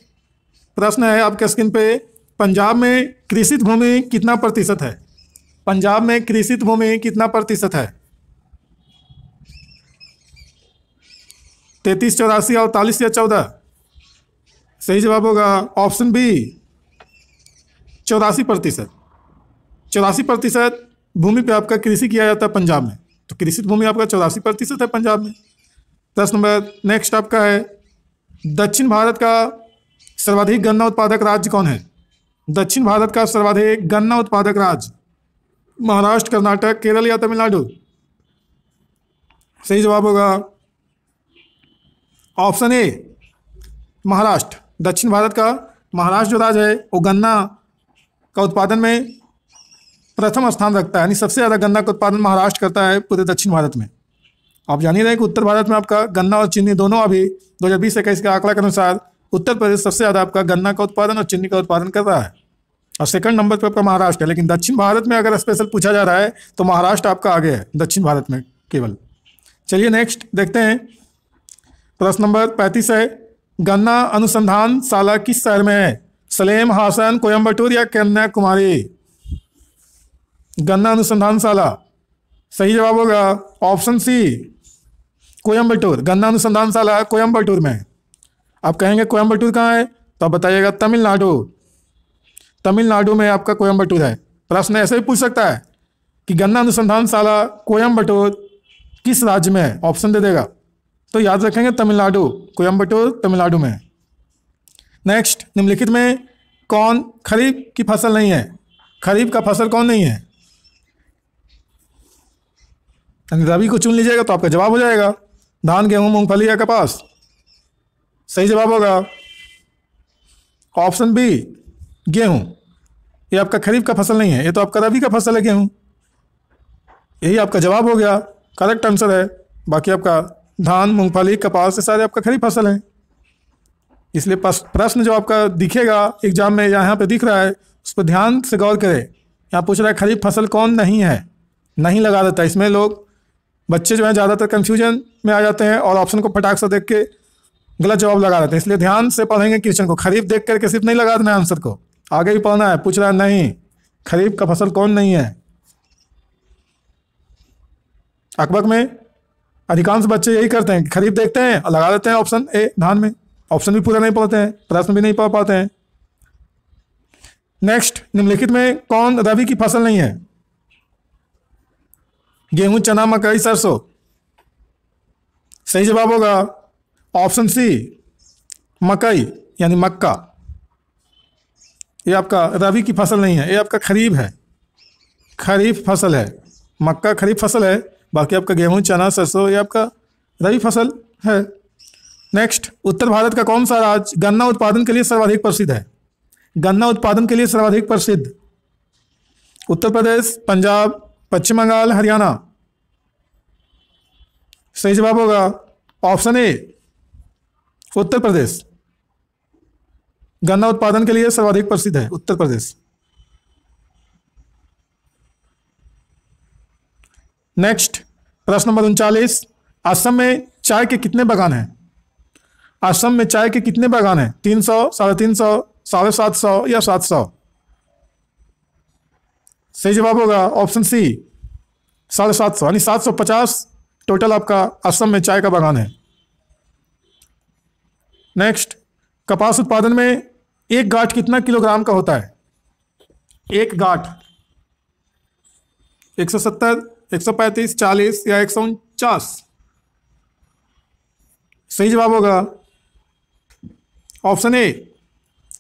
प्रश्न है आपके स्क्रीन पे, पंजाब में कृषित भूमि कितना प्रतिशत है? पंजाब में कृषित भूमि कितना प्रतिशत है? 33, 84, 48 या 14? सही जवाब होगा ऑप्शन बी, 84%। 84% भूमि पे आपका कृषि किया जाता है पंजाब में। तो कृषित भूमि आपका 84% है पंजाब में। प्रश्न नंबर नेक्स्ट आपका है, दक्षिण भारत का सर्वाधिक गन्ना उत्पादक राज्य कौन है? दक्षिण भारत का सर्वाधिक गन्ना उत्पादक राज्य महाराष्ट्र, कर्नाटक, केरल या तमिलनाडु? सही जवाब होगा ऑप्शन ए महाराष्ट्र। दक्षिण भारत का महाराष्ट्र जो राज्य है वो गन्ना का उत्पादन में प्रथम स्थान रखता है, यानी सबसे ज़्यादा गन्ना का उत्पादन महाराष्ट्र करता है पूरे दक्षिण भारत में। आप जान ही रहे हैं कि उत्तर भारत में आपका गन्ना और चीनी दोनों अभी 2020-21 के आंकड़ा के अनुसार उत्तर प्रदेश सबसे ज़्यादा आपका गन्ना का उत्पादन और चीनी का उत्पादन कर रहा है और सेकंड नंबर पर आपका महाराष्ट्र है। लेकिन दक्षिण भारत में अगर स्पेशल पूछा जा रहा है तो महाराष्ट्र आपका आगे है दक्षिण भारत में केवल। चलिए नेक्स्ट देखते हैं, प्रश्न नंबर 35 है, गन्ना अनुसंधानशाला किस शहर में है? सलेम, हासन, कोयम्बटूर या कन्याकुमारी? गन्ना अनुसंधानशाला सही जवाब होगा ऑप्शन सी कोयम्बटूर। गन्ना अनुसंधानशाला कोयम्बटूर में है। आप कहेंगे कोयम्बटूर कहाँ है तो आप बताइएगा तमिलनाडु। तमिलनाडु में आपका कोयम्बटूर है। प्रश्न ऐसे भी पूछ सकता है कि गन्ना अनुसंधानशाला कोयम्बटूर किस राज्य में है, ऑप्शन दे देगा तो याद रखेंगे तमिलनाडु, कोयम्बटूर तमिलनाडु में है। नेक्स्ट, निम्नलिखित में कौन खरीफ की फसल नहीं है? खरीफ का फसल कौन नहीं है? रबी को चुन लीजिएगा तो आपका जवाब हो जाएगा धान, गेहूं, मूंगफली या कपास। सही जवाब होगा ऑप्शन बी गेहूं। ये आपका खरीफ का फसल नहीं है, ये तो आपका रबी का फसल है गेहूं। यही आपका जवाब हो गया, करेक्ट आंसर है। बाकी आपका धान, मूंगफली, कपास ये सारे आपका खरीफ फसल है। इसलिए प्रश्न जो आपका दिखेगा एग्जाम में यहाँ पे दिख रहा है उस पर ध्यान से गौर करें। यहाँ पूछ रहा है खरीफ फसल कौन नहीं है, नहीं लगा देता। इसमें लोग बच्चे जो हैं ज़्यादातर कंफ्यूजन में आ जाते हैं और ऑप्शन को फटाक से देख के गलत जवाब लगा देते हैं। इसलिए ध्यान से पढ़ेंगे क्वेश्चन को, खरीफ देख करके सिर्फ नहीं लगा देना है आंसर को, आगे भी पढ़ना है। पूछ रहा है नहीं खरीफ का फसल कौन नहीं है। अकबक में अधिकांश बच्चे यही करते हैं, खरीफ देखते हैं और लगा देते हैं ऑप्शन ए धान में। ऑप्शन भी पूरा नहीं पढ़ते हैं, प्रश्न भी नहीं पढ़ पाते हैं। नेक्स्ट, निम्नलिखित में कौन रबी की फसल नहीं है? गेहूं, चना, मकई, सरसों। सही जवाब होगा ऑप्शन सी मकई यानी मक्का। ये आपका रबी की फसल नहीं है, ये आपका खरीफ है, खरीफ फसल है। मक्का खरीफ फसल है, बाकी आपका गेहूं, चना, सरसों ये आपका रबी फसल है। नेक्स्ट, उत्तर भारत का कौन सा राज्य गन्ना उत्पादन के लिए सर्वाधिक प्रसिद्ध है? गन्ना उत्पादन के लिए सर्वाधिक प्रसिद्ध उत्तर प्रदेश, पंजाब, पश्चिम बंगाल, हरियाणा। सही जवाब होगा ऑप्शन ए उत्तर प्रदेश। गन्ना उत्पादन के लिए सर्वाधिक प्रसिद्ध है उत्तर प्रदेश। नेक्स्ट, प्रश्न नंबर 39, असम में चाय के कितने बागान हैं? असम में चाय के कितने बागान हैं? 300, 350, 750 या 700? सही जवाब होगा ऑप्शन सी 750, यानी 750 टोटल आपका असम में चाय का बागान है। नेक्स्ट, कपास उत्पादन में एक गांठ कितना किलोग्राम का होता है? एक गांठ 170, 135, 40 या 149? सही जवाब होगा ऑप्शन ए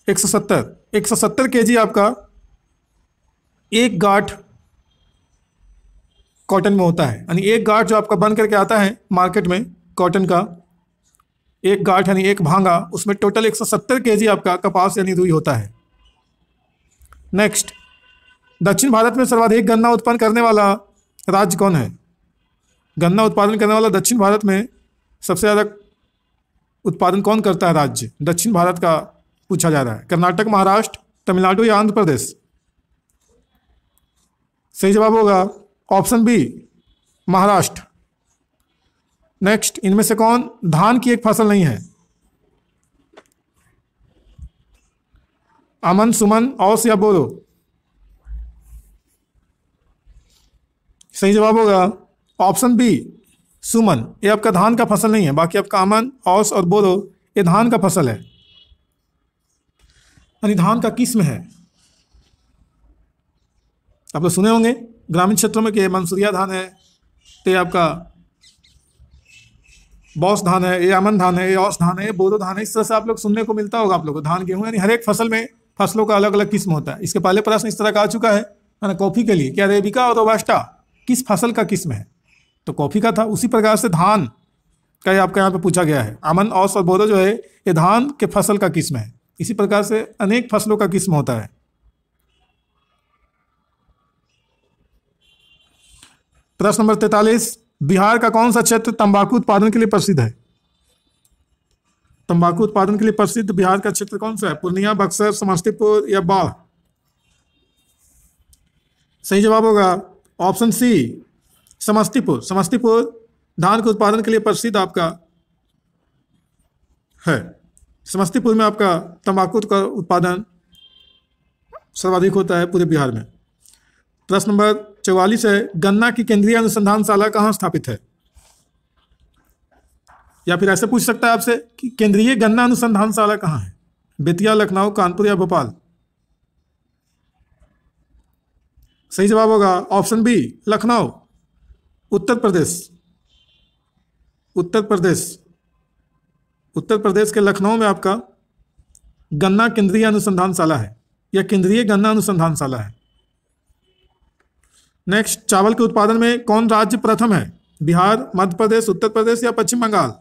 170। 170 केजी आपका एक गांठ कॉटन में होता है, यानी एक गांठ जो आपका बन करके आता है मार्केट में कॉटन का, एक गांठ यानी एक भांगा, उसमें टोटल 170 केजी आपका कपास यानी रुई होता है। नेक्स्ट, दक्षिण भारत में सर्वाधिक गन्ना उत्पन्न करने वाला राज्य कौन है? गन्ना उत्पादन करने वाला दक्षिण भारत में सबसे ज़्यादा उत्पादन कौन करता है राज्य दक्षिण भारत का पूछा जा रहा है? कर्नाटक, महाराष्ट्र, तमिलनाडु या आंध्र प्रदेश? सही जवाब होगा ऑप्शन बी महाराष्ट्र। नेक्स्ट, इनमें से कौन धान की एक फसल नहीं है? अमन, सुमन, औस या बोरो? सही जवाब होगा ऑप्शन बी सुमन। ये आपका धान का फसल नहीं है, बाकी आपका अमन, औस और बोरो ये धान का फसल है, यानी धान का किस्म है। आप लोग सुने होंगे ग्रामीण क्षेत्रों में कि मंसूरिया धान है, तो ये आपका बौस धान है, ये अमन धान है, ये औस धान है, ये बोरो धान है। इस तरह से आप लोग सुनने को मिलता होगा आप लोगों को। धान गेहूं यानी हर एक फसल में फसलों का अलग अलग किस्म होता है। इसके पहले प्रश्न इस तरह का आ चुका है ना, कॉफी के लिए क्या अरेबिका और रोबास्टा किस फसल का किस्म है, तो कॉफी का था। उसी प्रकार से धान का ये आपका यहाँ पे पूछा गया है। अमन, औस और बोरो जो है ये धान के फसल का किस्म है। इसी प्रकार से अनेक फसलों का किस्म होता है। प्रश्न नंबर 43, बिहार का कौन सा क्षेत्र तंबाकू उत्पादन के लिए प्रसिद्ध है? तंबाकू उत्पादन के लिए प्रसिद्ध बिहार का क्षेत्र कौन सा है? पूर्णिया, बक्सर, समस्तीपुर या बाढ़? सही जवाब होगा ऑप्शन सी, समस्तीपुर। समस्तीपुर धान के उत्पादन के लिए प्रसिद्ध आपका है। समस्तीपुर में आपका तंबाकू का उत्पादन सर्वाधिक होता है पूरे बिहार में। प्रश्न नंबर 44 है, गन्ना की केंद्रीय अनुसंधानशाला कहाँ स्थापित है? या फिर ऐसे पूछ सकता है आपसे कि केंद्रीय गन्ना अनुसंधानशाला कहाँ है? बेतिया, लखनऊ, कानपुर या भोपाल? सही जवाब होगा ऑप्शन बी, लखनऊ, उत्तर प्रदेश। उत्तर प्रदेश, उत्तर प्रदेश के लखनऊ में आपका गन्ना केंद्रीय अनुसंधानशाला है या केंद्रीय गन्ना अनुसंधानशाला है। नेक्स्ट, चावल के उत्पादन में कौन राज्य प्रथम है? बिहार, मध्य प्रदेश, उत्तर प्रदेश या पश्चिम बंगाल?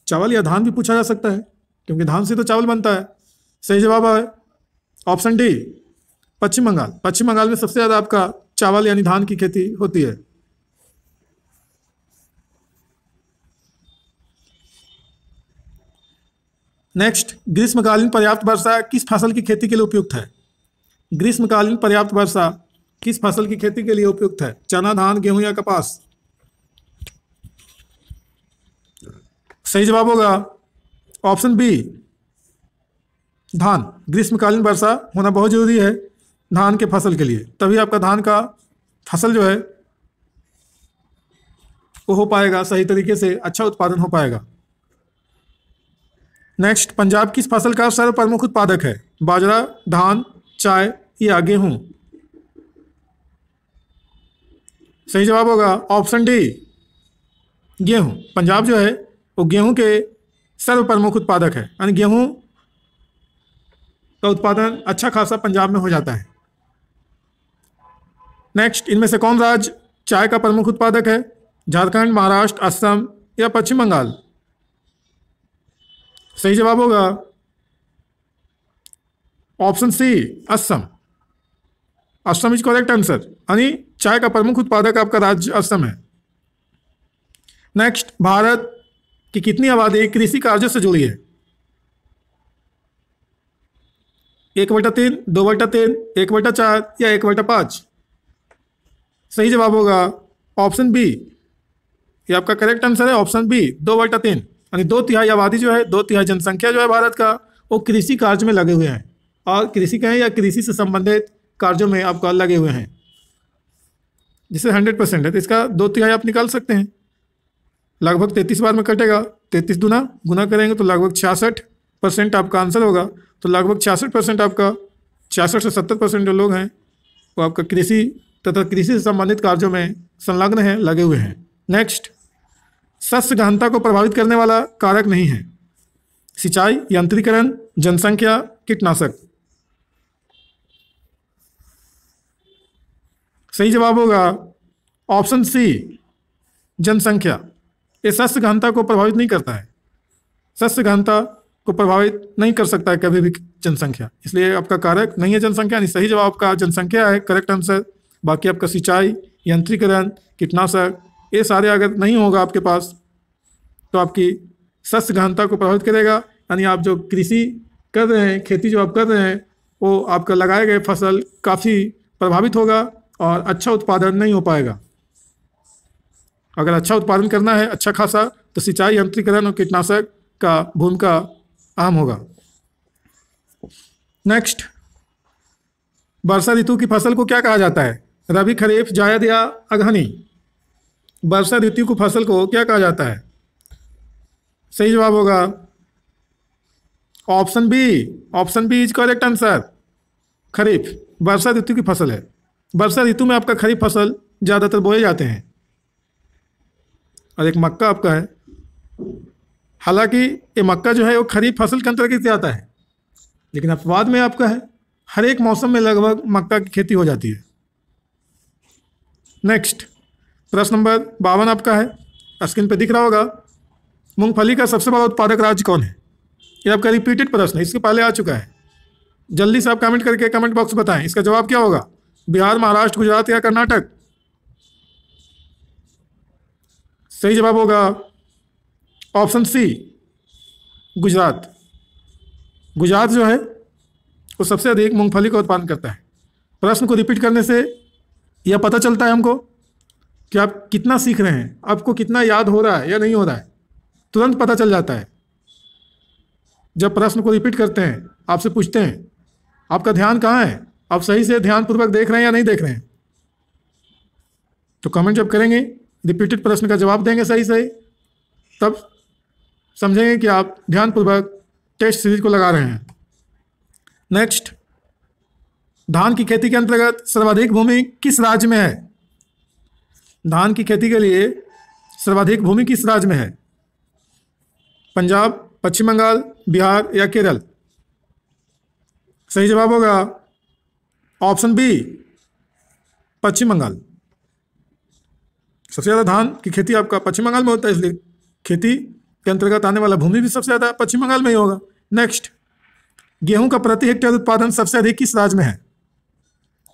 चावल या धान भी पूछा जा सकता है क्योंकि धान से तो चावल बनता है। सही जवाब है ऑप्शन डी, पश्चिम बंगाल। पश्चिम बंगाल में सबसे ज्यादा आपका चावल यानी धान की खेती होती है। नेक्स्ट, ग्रीष्मकालीन पर्याप्त वर्षा किस फसल की खेती के लिए उपयुक्त है? ग्रीष्मकालीन पर्याप्त वर्षा किस फसल की खेती के लिए उपयुक्त है? चना, धान, गेहूं या कपास? सही जवाब होगा ऑप्शन बी, धान। ग्रीष्मकालीन वर्षा होना बहुत जरूरी है धान के फसल के लिए, तभी आपका धान का फसल जो है वो हो पाएगा सही तरीके से, अच्छा उत्पादन हो पाएगा। नेक्स्ट, पंजाब किस फसल का सर्व प्रमुख उत्पादक है? बाजरा, धान, चाय या गेहूं? सही जवाब होगा ऑप्शन डी, गेहूं। पंजाब जो है वो गेहूं के सर्व प्रमुख उत्पादक है, यानी गेहूं का उत्पादन अच्छा खासा पंजाब में हो जाता है। नेक्स्ट, इनमें से कौन राज्य चाय का प्रमुख उत्पादक है? झारखंड, महाराष्ट्र, असम या पश्चिम बंगाल? सही जवाब होगा option C, Assam. Assam is correct answer, यानी चाय का प्रमुख उत्पादक आपका राज्य असम है। नेक्स्ट, भारत की कितनी आबादी कृषि कार्यों से जुड़ी है? 1/3, 2/3, 1/4 या 1/5? सही जवाब होगा ऑप्शन बी, ये आपका करेक्ट आंसर है ऑप्शन बी, 2/3, यानी 2/3 आबादी जो है, 2/3 जनसंख्या जो है भारत का वो कृषि कार्य में लगे हुए हैं, और कृषि कहें या कृषि से संबंधित कार्यों में आपका लगे हुए हैं, जिसे 100% है। तो इसका 2/3 आप निकाल सकते हैं, लगभग 33 बार में कटेगा। 33 दूना गुना करेंगे तो लगभग 66% आपका आंसर होगा। तो लगभग 66% आपका, 66 से 70% जो लोग हैं वो आपका कृषि तथा कृषि से संबंधित कार्यों में संलग्न हैं, लगे हुए हैं। नेक्स्ट, शस्य गहनता को प्रभावित करने वाला कारक नहीं है? सिंचाई, यांत्रिकरण, जनसंख्या, कीटनाशक? सही जवाब होगा ऑप्शन सी, जनसंख्या। ये शस्य गहनता को प्रभावित नहीं करता है, शस्य गहनता को प्रभावित नहीं कर सकता है कभी भी जनसंख्या, इसलिए आपका कारक नहीं है जनसंख्या। नहीं, सही जवाब आपका जनसंख्या है, करेक्ट आंसर। बाकी आपका सिंचाई, यंत्रीकरण, कीटनाशक ये सारे अगर नहीं होगा आपके पास तो आपकी शस्य गहनता को प्रभावित करेगा, यानी आप जो कृषि कर रहे हैं, खेती जो आप कर रहे हैं, वो आपका लगाए गए फसल काफ़ी प्रभावित होगा और अच्छा उत्पादन नहीं हो पाएगा। अगर अच्छा उत्पादन करना है अच्छा खासा, तो सिंचाई, यंत्रीकरण और कीटनाशक का भूमिका अहम होगा। नेक्स्ट, वर्षा ऋतु की फसल को क्या कहा जाता है? रबी, खरीफ, जायद या अगहनी? वर्षा ऋतु की फसल को क्या कहा जाता है? सही जवाब होगा option B, option B is correct answer, खरीफ। वर्षा ऋतु की फसल है, वर्षा ऋतु में आपका खरीफ फसल ज़्यादातर बोए जाते हैं। और एक मक्का आपका है हालांकि ये मक्का जो है वो खरीफ फसल के अंतर्गत आता है, लेकिन अपवाद में आपका है हर एक मौसम में लगभग मक्का की खेती हो जाती है। नेक्स्ट प्रश्न नंबर 52 आपका है, स्क्रीन पे दिख रहा होगा। मूंगफली का सबसे बड़ा उत्पादक राज्य कौन है? ये आपका रिपीटेड प्रश्न है, इसके पहले आ चुका है। जल्दी से आप कमेंट करके कमेंट बॉक्स में बताएं इसका जवाब क्या होगा। बिहार, महाराष्ट्र, गुजरात या कर्नाटक? सही जवाब होगा ऑप्शन सी, गुजरात। गुजरात जो है वो सबसे अधिक मूंगफली का उत्पादन करता है। प्रश्न को रिपीट करने से यह पता चलता है हमको कि आप कितना सीख रहे हैं, आपको कितना याद हो रहा है या नहीं हो रहा है, तुरंत पता चल जाता है। जब प्रश्न को रिपीट करते हैं, आपसे पूछते हैं आपका ध्यान कहाँ है, आप सही से ध्यानपूर्वक देख रहे हैं या नहीं देख रहे हैं। तो कमेंट जब करेंगे, रिपीटेड प्रश्न का जवाब देंगे सही सही, तब समझेंगे कि आप ध्यानपूर्वक टेस्ट सीरीज को लगा रहे हैं। नेक्स्ट, धान की खेती के अंतर्गत सर्वाधिक भूमि किस राज्य में है? धान की खेती के लिए सर्वाधिक भूमि किस राज्य में है? पंजाब, पश्चिम बंगाल, बिहार या केरल? सही जवाब होगा ऑप्शन बी, पश्चिम बंगाल। सबसे ज़्यादा धान की खेती आपका पश्चिम बंगाल में होता है, इसलिए खेती के अंतर्गत आने वाला भूमि भी सबसे ज़्यादा पश्चिम बंगाल में ही होगा। नेक्स्ट, गेहूं का प्रति हेक्टेयर उत्पादन सबसे अधिक किस राज्य में है?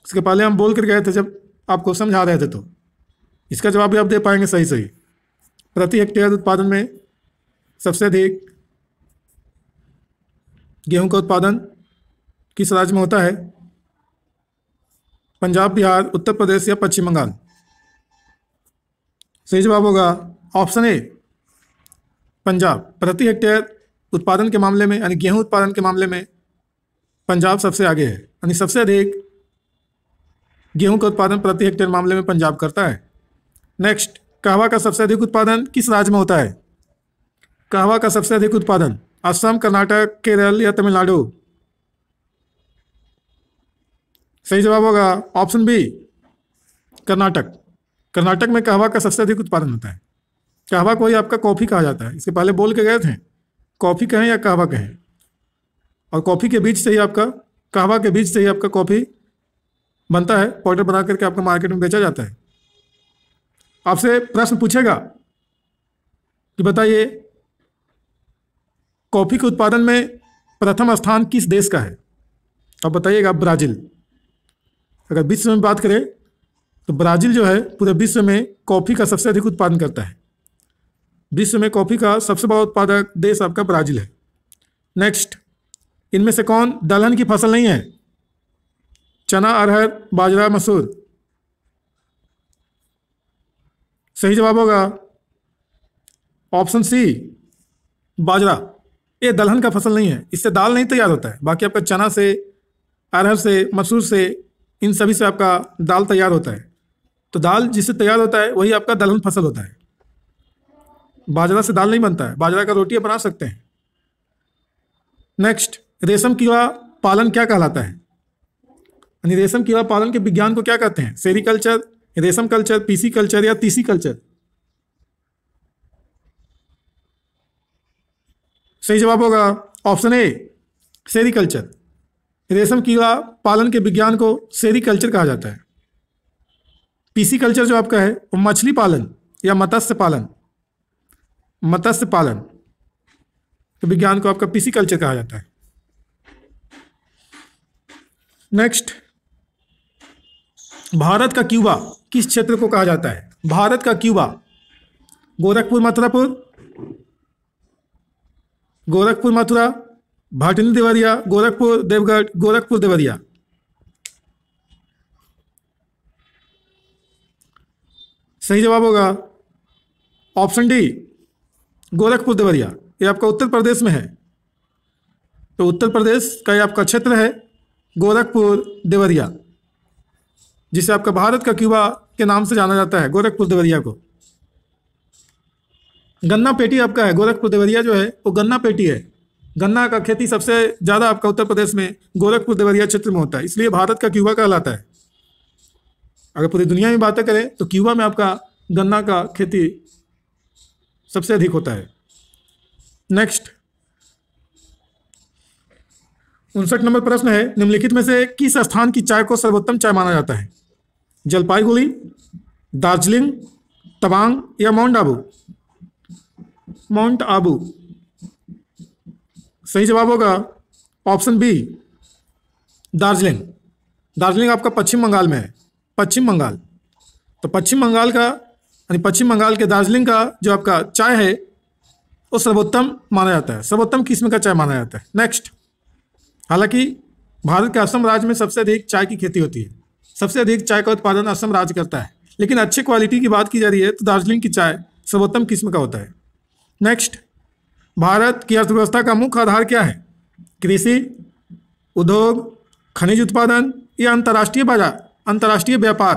इसके पहले हम बोल कर गए थे जब आपको समझा रहे थे, तो इसका जवाब भी आप दे पाएंगे सही सही। प्रति हेक्टेयर उत्पादन में सबसे अधिक गेहूं का उत्पादन किस राज्य में होता है? पंजाब, बिहार, उत्तर प्रदेश या पश्चिम बंगाल? सही जवाब होगा ऑप्शन ए, पंजाब। प्रति हेक्टेयर उत्पादन के मामले में, यानी गेहूं उत्पादन के मामले में पंजाब सबसे आगे है, यानी सबसे अधिक गेहूं का उत्पादन प्रति हेक्टेयर मामले में पंजाब करता है। नेक्स्ट, कहवा का सबसे अधिक उत्पादन किस राज्य में होता है? कहवा का सबसे अधिक उत्पादन असम, कर्नाटक, केरल या तमिलनाडु? सही जवाब होगा ऑप्शन बी, कर्नाटक। कर्नाटक में कहवा का सबसे अधिक उत्पादन होता है। कहवा को ही आपका कॉफ़ी कहा जाता है, इसके पहले बोल के गए थे, कॉफ़ी कहें या कहवा कहें। और कॉफ़ी के बीज से ही आपका, कहवा के बीज से ही आपका कॉफ़ी बनता है, पाउडर बना करके आपका मार्केट में बेचा जाता है। आपसे प्रश्न पूछेगा कि बताइए कॉफ़ी के उत्पादन में प्रथम स्थान किस देश का है? अब बताइएगा ब्राज़ील। अगर विश्व में बात करें तो ब्राज़ील जो है पूरे विश्व में कॉफ़ी का सबसे अधिक उत्पादन करता है। विश्व में कॉफ़ी का सबसे बड़ा उत्पादक देश आपका ब्राज़ील है। नेक्स्ट, इनमें से कौन दलहन की फसल नहीं है? चना, अरहर, बाजरा, मसूर? सही जवाब होगा ऑप्शन सी, बाजरा। ये दलहन का फसल नहीं है, इससे दाल नहीं तैयार होता है। बाकी आपका चना से, अरहर से, मसूर से, इन सभी से आपका दाल तैयार होता है। तो दाल जिससे तैयार होता है वही आपका दलहन फसल होता है। बाजरा से दाल नहीं बनता है, बाजरा का रोटी बना सकते हैं। नेक्स्ट, रेशम कीड़ा पालन क्या कहलाता है? यानी रेशम कीड़ा पालन के विज्ञान को क्या कहते हैं? सेरीकल्चर, रेशम कल्चर, पीसी कल्चर या तीसी कल्चर? सही जवाब होगा ऑप्शन ए, सेरीकल्चर। रेशम कीड़ा पालन के विज्ञान को सेरीकल्चर कहा जाता है। पीसी कल्चर जो आपका है वो मछली पालन या मत्स्य पालन, मत्स्य पालन के विज्ञान को आपका पीसी कल्चर कहा जाता है। नेक्स्ट, भारत का क्यूबा किस क्षेत्र को कहा जाता है? भारत का क्यूबा, गोरखपुर, मथुरापुर, गोरखपुर मथुरा, भाटिंडी देवरिया, गोरखपुर देवगढ़, गोरखपुर देवरिया? सही जवाब होगा ऑप्शन डी, गोरखपुर देवरिया। ये आपका उत्तर प्रदेश में है। तो उत्तर प्रदेश का ये आपका क्षेत्र है गोरखपुर देवरिया, जिसे आपका भारत का क्यूबा के नाम से जाना जाता है, गोरखपुर देवरिया को। गन्ना पेटी आपका है, गोरखपुर देवरिया जो है वो गन्ना पेटी है। गन्ना का खेती सबसे ज़्यादा आपका उत्तर प्रदेश में गोरखपुर देवरिया क्षेत्र में होता है, इसलिए भारत का क्यूबा कहलाता है। अगर पूरी दुनिया में बातें करें तो क्यूबा में आपका गन्ना का खेती सबसे अधिक होता है। नेक्स्ट 59 नंबर प्रश्न है, निम्नलिखित में से किस स्थान की चाय को सर्वोत्तम चाय माना जाता है? जलपाईगुड़ी, दार्जिलिंग, तवांग या माउंट आबू? माउंट आबू। सही जवाब होगा ऑप्शन बी, दार्जिलिंग। दार्जिलिंग आपका पश्चिम बंगाल में है, पश्चिम बंगाल। तो पश्चिम बंगाल का यानी पश्चिम बंगाल के दार्जिलिंग का जो आपका चाय है वो सर्वोत्तम माना जाता है, सर्वोत्तम किस्म का चाय माना जाता है। नेक्स्ट, हालांकि भारत के असम राज्य में सबसे अधिक चाय की खेती होती है, सबसे अधिक चाय का उत्पादन असम राज्य करता है, लेकिन अच्छी क्वालिटी की बात की जा रही है तो दार्जिलिंग की चाय सर्वोत्तम किस्म का होता है। नेक्स्ट, भारत की अर्थव्यवस्था का मुख्य आधार क्या है? कृषि, उद्योग, खनिज उत्पादन या अंतर्राष्ट्रीय बाजार, अंतर्राष्ट्रीय व्यापार?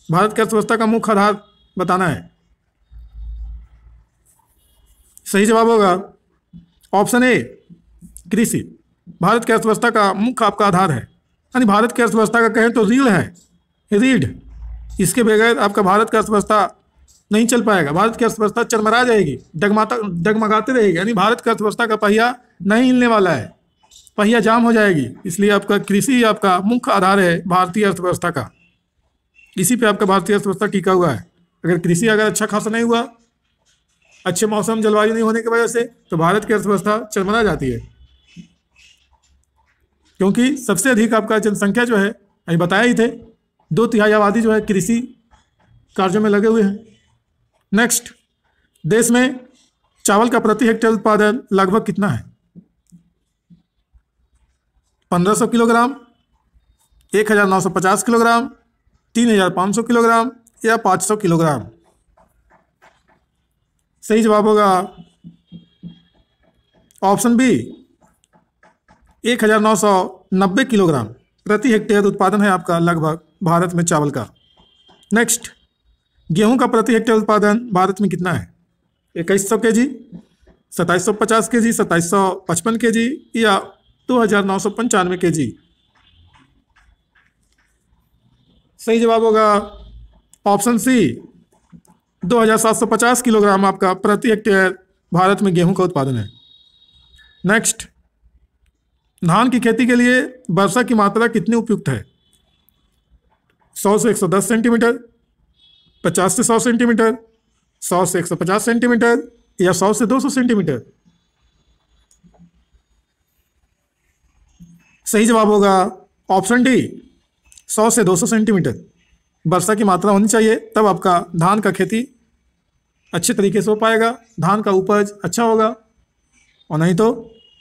भारत की अर्थव्यवस्था का मुख्य आधार बताना है। सही जवाब होगा ऑप्शन ए, कृषि। भारत की अर्थव्यवस्था का मुख्य आपका आधार है, यानी भारत की अर्थव्यवस्था का कहें तो रीढ़ है, रीढ़। इसके बगैर आपका भारत का अर्थव्यवस्था नहीं चल पाएगा, भारत की अर्थव्यवस्था चरमरा जाएगी, डगमगाते रहेगी, यानी भारत की अर्थव्यवस्था का पहिया नहीं हिलने वाला है, पहिया जाम हो जाएगी। इसलिए आपका कृषि आपका मुख्य आधार है भारतीय अर्थव्यवस्था का, इसी पे आपका भारतीय अर्थव्यवस्था टिका हुआ है। अगर कृषि अगर अच्छा खासा नहीं हुआ, अच्छे मौसम जलवायु नहीं होने की वजह से, तो भारत की अर्थव्यवस्था चरमरा जाती है, क्योंकि सबसे अधिक आपका जनसंख्या जो है, अभी बताया ही थे, 2/3 आबादी जो है कृषि कार्यों में लगे हुए हैं। नेक्स्ट, देश में चावल का प्रति हेक्टेयर उत्पादन लगभग कितना है? 1500 किलोग्राम, 1950 किलोग्राम, 3500 किलोग्राम या 500 किलोग्राम? सही जवाब होगा ऑप्शन बी, 1990 किलोग्राम प्रति हेक्टेयर उत्पादन है आपका लगभग भारत में चावल का। नेक्स्ट, गेहूं का प्रति हेक्टेयर उत्पादन भारत में कितना है? 2100 केजी, 2750 केजी, 2755 केजी या 2995 केजी? सही जवाब होगा ऑप्शन सी, 2750 किलोग्राम आपका प्रति हेक्टेयर भारत में गेहूं का उत्पादन है। नेक्स्ट, धान की खेती के लिए वर्षा की मात्रा कितनी उपयुक्त है? 100 से 110 सेंटीमीटर, 50 से 100 सेंटीमीटर, 100 से 150 सेंटीमीटर या 100 से 200 सेंटीमीटर? सही जवाब होगा ऑप्शन डी, 100 से 200 सेंटीमीटर वर्षा की मात्रा होनी चाहिए, तब आपका धान का खेती अच्छे तरीके से हो पाएगा, धान का उपज अच्छा होगा, और नहीं तो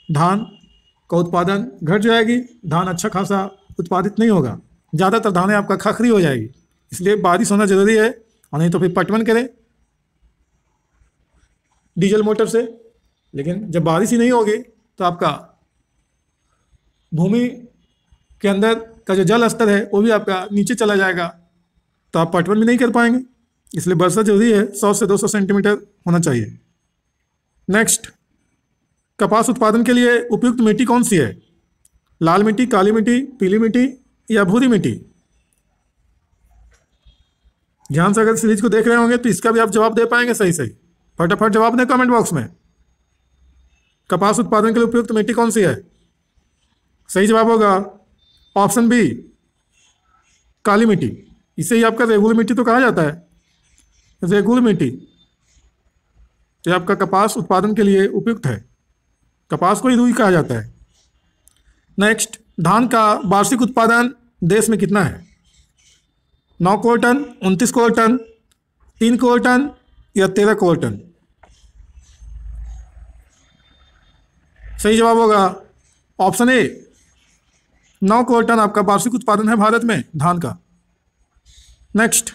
धान का उत्पादन घट जाएगी, धान अच्छा खासा उत्पादित नहीं होगा, ज़्यादातर धानें आपका खखरी हो जाएगी। इसलिए बारिश होना जरूरी है, और नहीं तो फिर पटवन करें डीजल मोटर से। लेकिन जब बारिश ही नहीं होगी तो आपका भूमि के अंदर का जो जल स्तर है वो भी आपका नीचे चला जाएगा, तो आप पटवन भी नहीं कर पाएंगे। इसलिए वर्षा जरूरी है, 100 से 200 सेंटीमीटर होना चाहिए। नेक्स्ट, कपास उत्पादन के लिए उपयुक्त मिट्टी कौन सी है? लाल मिट्टी, काली मिट्टी, पीली मिट्टी या भूरी मिट्टी? ध्यान से अगर सीरीज को देख रहे होंगे तो इसका भी आप जवाब दे पाएंगे सही सही। फटाफट जवाब दें कमेंट बॉक्स में। कपास उत्पादन के लिए उपयुक्त मिट्टी कौन सी है? सही जवाब होगा ऑप्शन बी, काली मिट्टी। इसे ही आपका रेगुलर मिट्टी तो कहा जाता है, रेगुलर मिट्टी तो आपका कपास उत्पादन के लिए उपयुक्त है, कपास को ही रुई कहा जाता है। नेक्स्ट, धान का वार्षिक उत्पादन देश में कितना है? 9 crore ton, 29 crore ton, 3 crore ton या 13 करोड़ टन? सही जवाब होगा ऑप्शन ए, 9 करोड़ टन आपका वार्षिक उत्पादन है भारत में धान का। नेक्स्ट,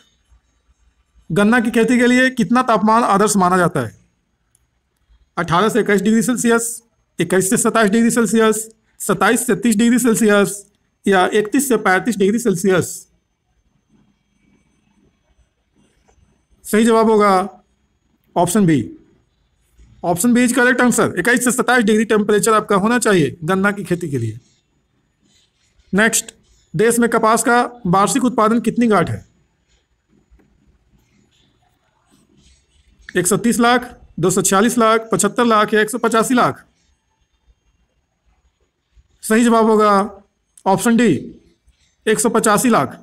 गन्ना की खेती के लिए कितना तापमान आदर्श माना जाता है? 18 से 21 डिग्री सेल्सियस, 21 से 27 डिग्री सेल्सियस, 27 से 30 डिग्री सेल्सियस या 31 से 35 डिग्री सेल्सियस? सही जवाब होगा option B, option B is correct answer. 21 से 27 डिग्री टेम्परेचर आपका होना चाहिए गन्ना की खेती के लिए। नेक्स्ट, देश में कपास का वार्षिक उत्पादन कितनी गांठ है? 130 लाख, 246 लाख, 75 लाख या 185 लाख? सही जवाब होगा ऑप्शन डी, 185 लाख।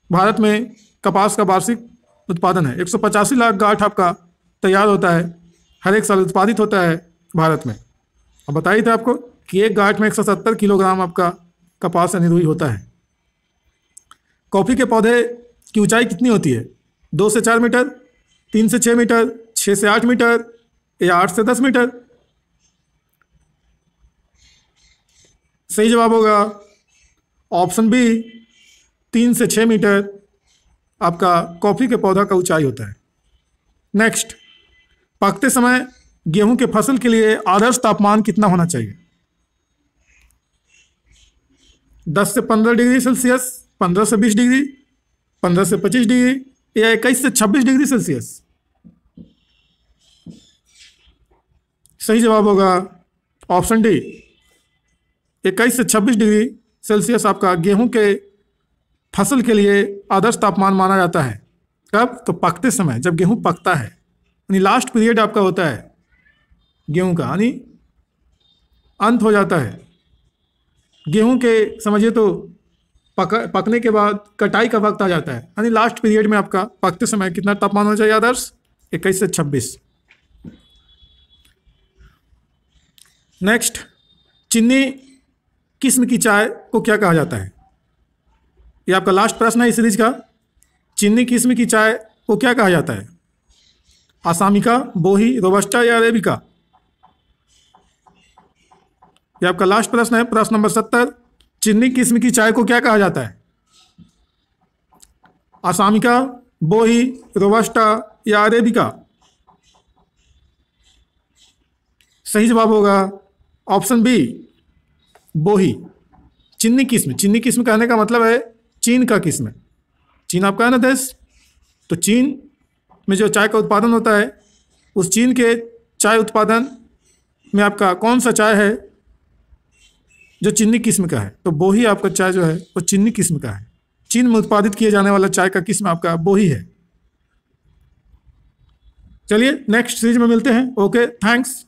भारत में कपास का वार्षिक उत्पादन है 185 लाख गांठ आपका तैयार होता है, हर एक साल उत्पादित होता है भारत में। अब बताइए था आपको कि एक गांठ में 170 किलोग्राम आपका कपास यानी रुई होता है। कॉफ़ी के पौधे की ऊंचाई कितनी होती है? 2 से 4 मीटर, 3 से 6 मीटर, 6 से 8 मीटर या 8 से 10 मीटर? सही जवाब होगा ऑप्शन बी, 3 से 6 मीटर आपका कॉफ़ी के पौधा का ऊंचाई होता है। नेक्स्ट, पकते समय गेहूं के फसल के लिए आदर्श तापमान कितना होना चाहिए? 10 से 15 डिग्री सेल्सियस, 15 से 20 डिग्री, 15 से 25 डिग्री या 21 से 26 डिग्री सेल्सियस? सही जवाब होगा ऑप्शन डी, 21 से 26 डिग्री सेल्सियस आपका गेहूं के फसल के लिए आदर्श तापमान माना जाता है। कब? तो पकते समय, जब गेहूं पकता है, यानी लास्ट पीरियड आपका होता है गेहूं का, यानी अंत हो जाता है गेहूं के, समझिए तो पकने के बाद कटाई का वक्त आ जाता है, यानी लास्ट पीरियड में आपका पकते समय कितना तापमान होना चाहिए आदर्श? 21 से 26। नेक्स्ट, चीनी किस्म की चाय को क्या कहा जाता है? ये आपका लास्ट प्रश्न है इस सीरीज का। चीनी किस्म की चाय को क्या कहा जाता है? असामिका, बोही, रोबस्टा या अरेबिका? ये आपका लास्ट प्रश्न है, प्रश्न नंबर 70। चीनी किस्म की चाय को क्या कहा जाता है? असामिका, बोही, रोबस्टा या अरेबिका? सही जवाब होगा ऑप्शन बी, बोही। चीनी किस्म, चीनी किस्म कहने का मतलब है चीन का किस्म। चीन आपका है ना देश, तो चीन में जो चाय का उत्पादन होता है, उस चीन के चाय उत्पादन में आपका कौन सा चाय है जो चीनी किस्म का है? तो बोही आपका चाय जो है वो चीनी किस्म का है। चीन में उत्पादित किए जाने वाला चाय का किस्म आपका बोही है। चलिए नेक्स्ट सीरीज में मिलते हैं। Okay, thanks.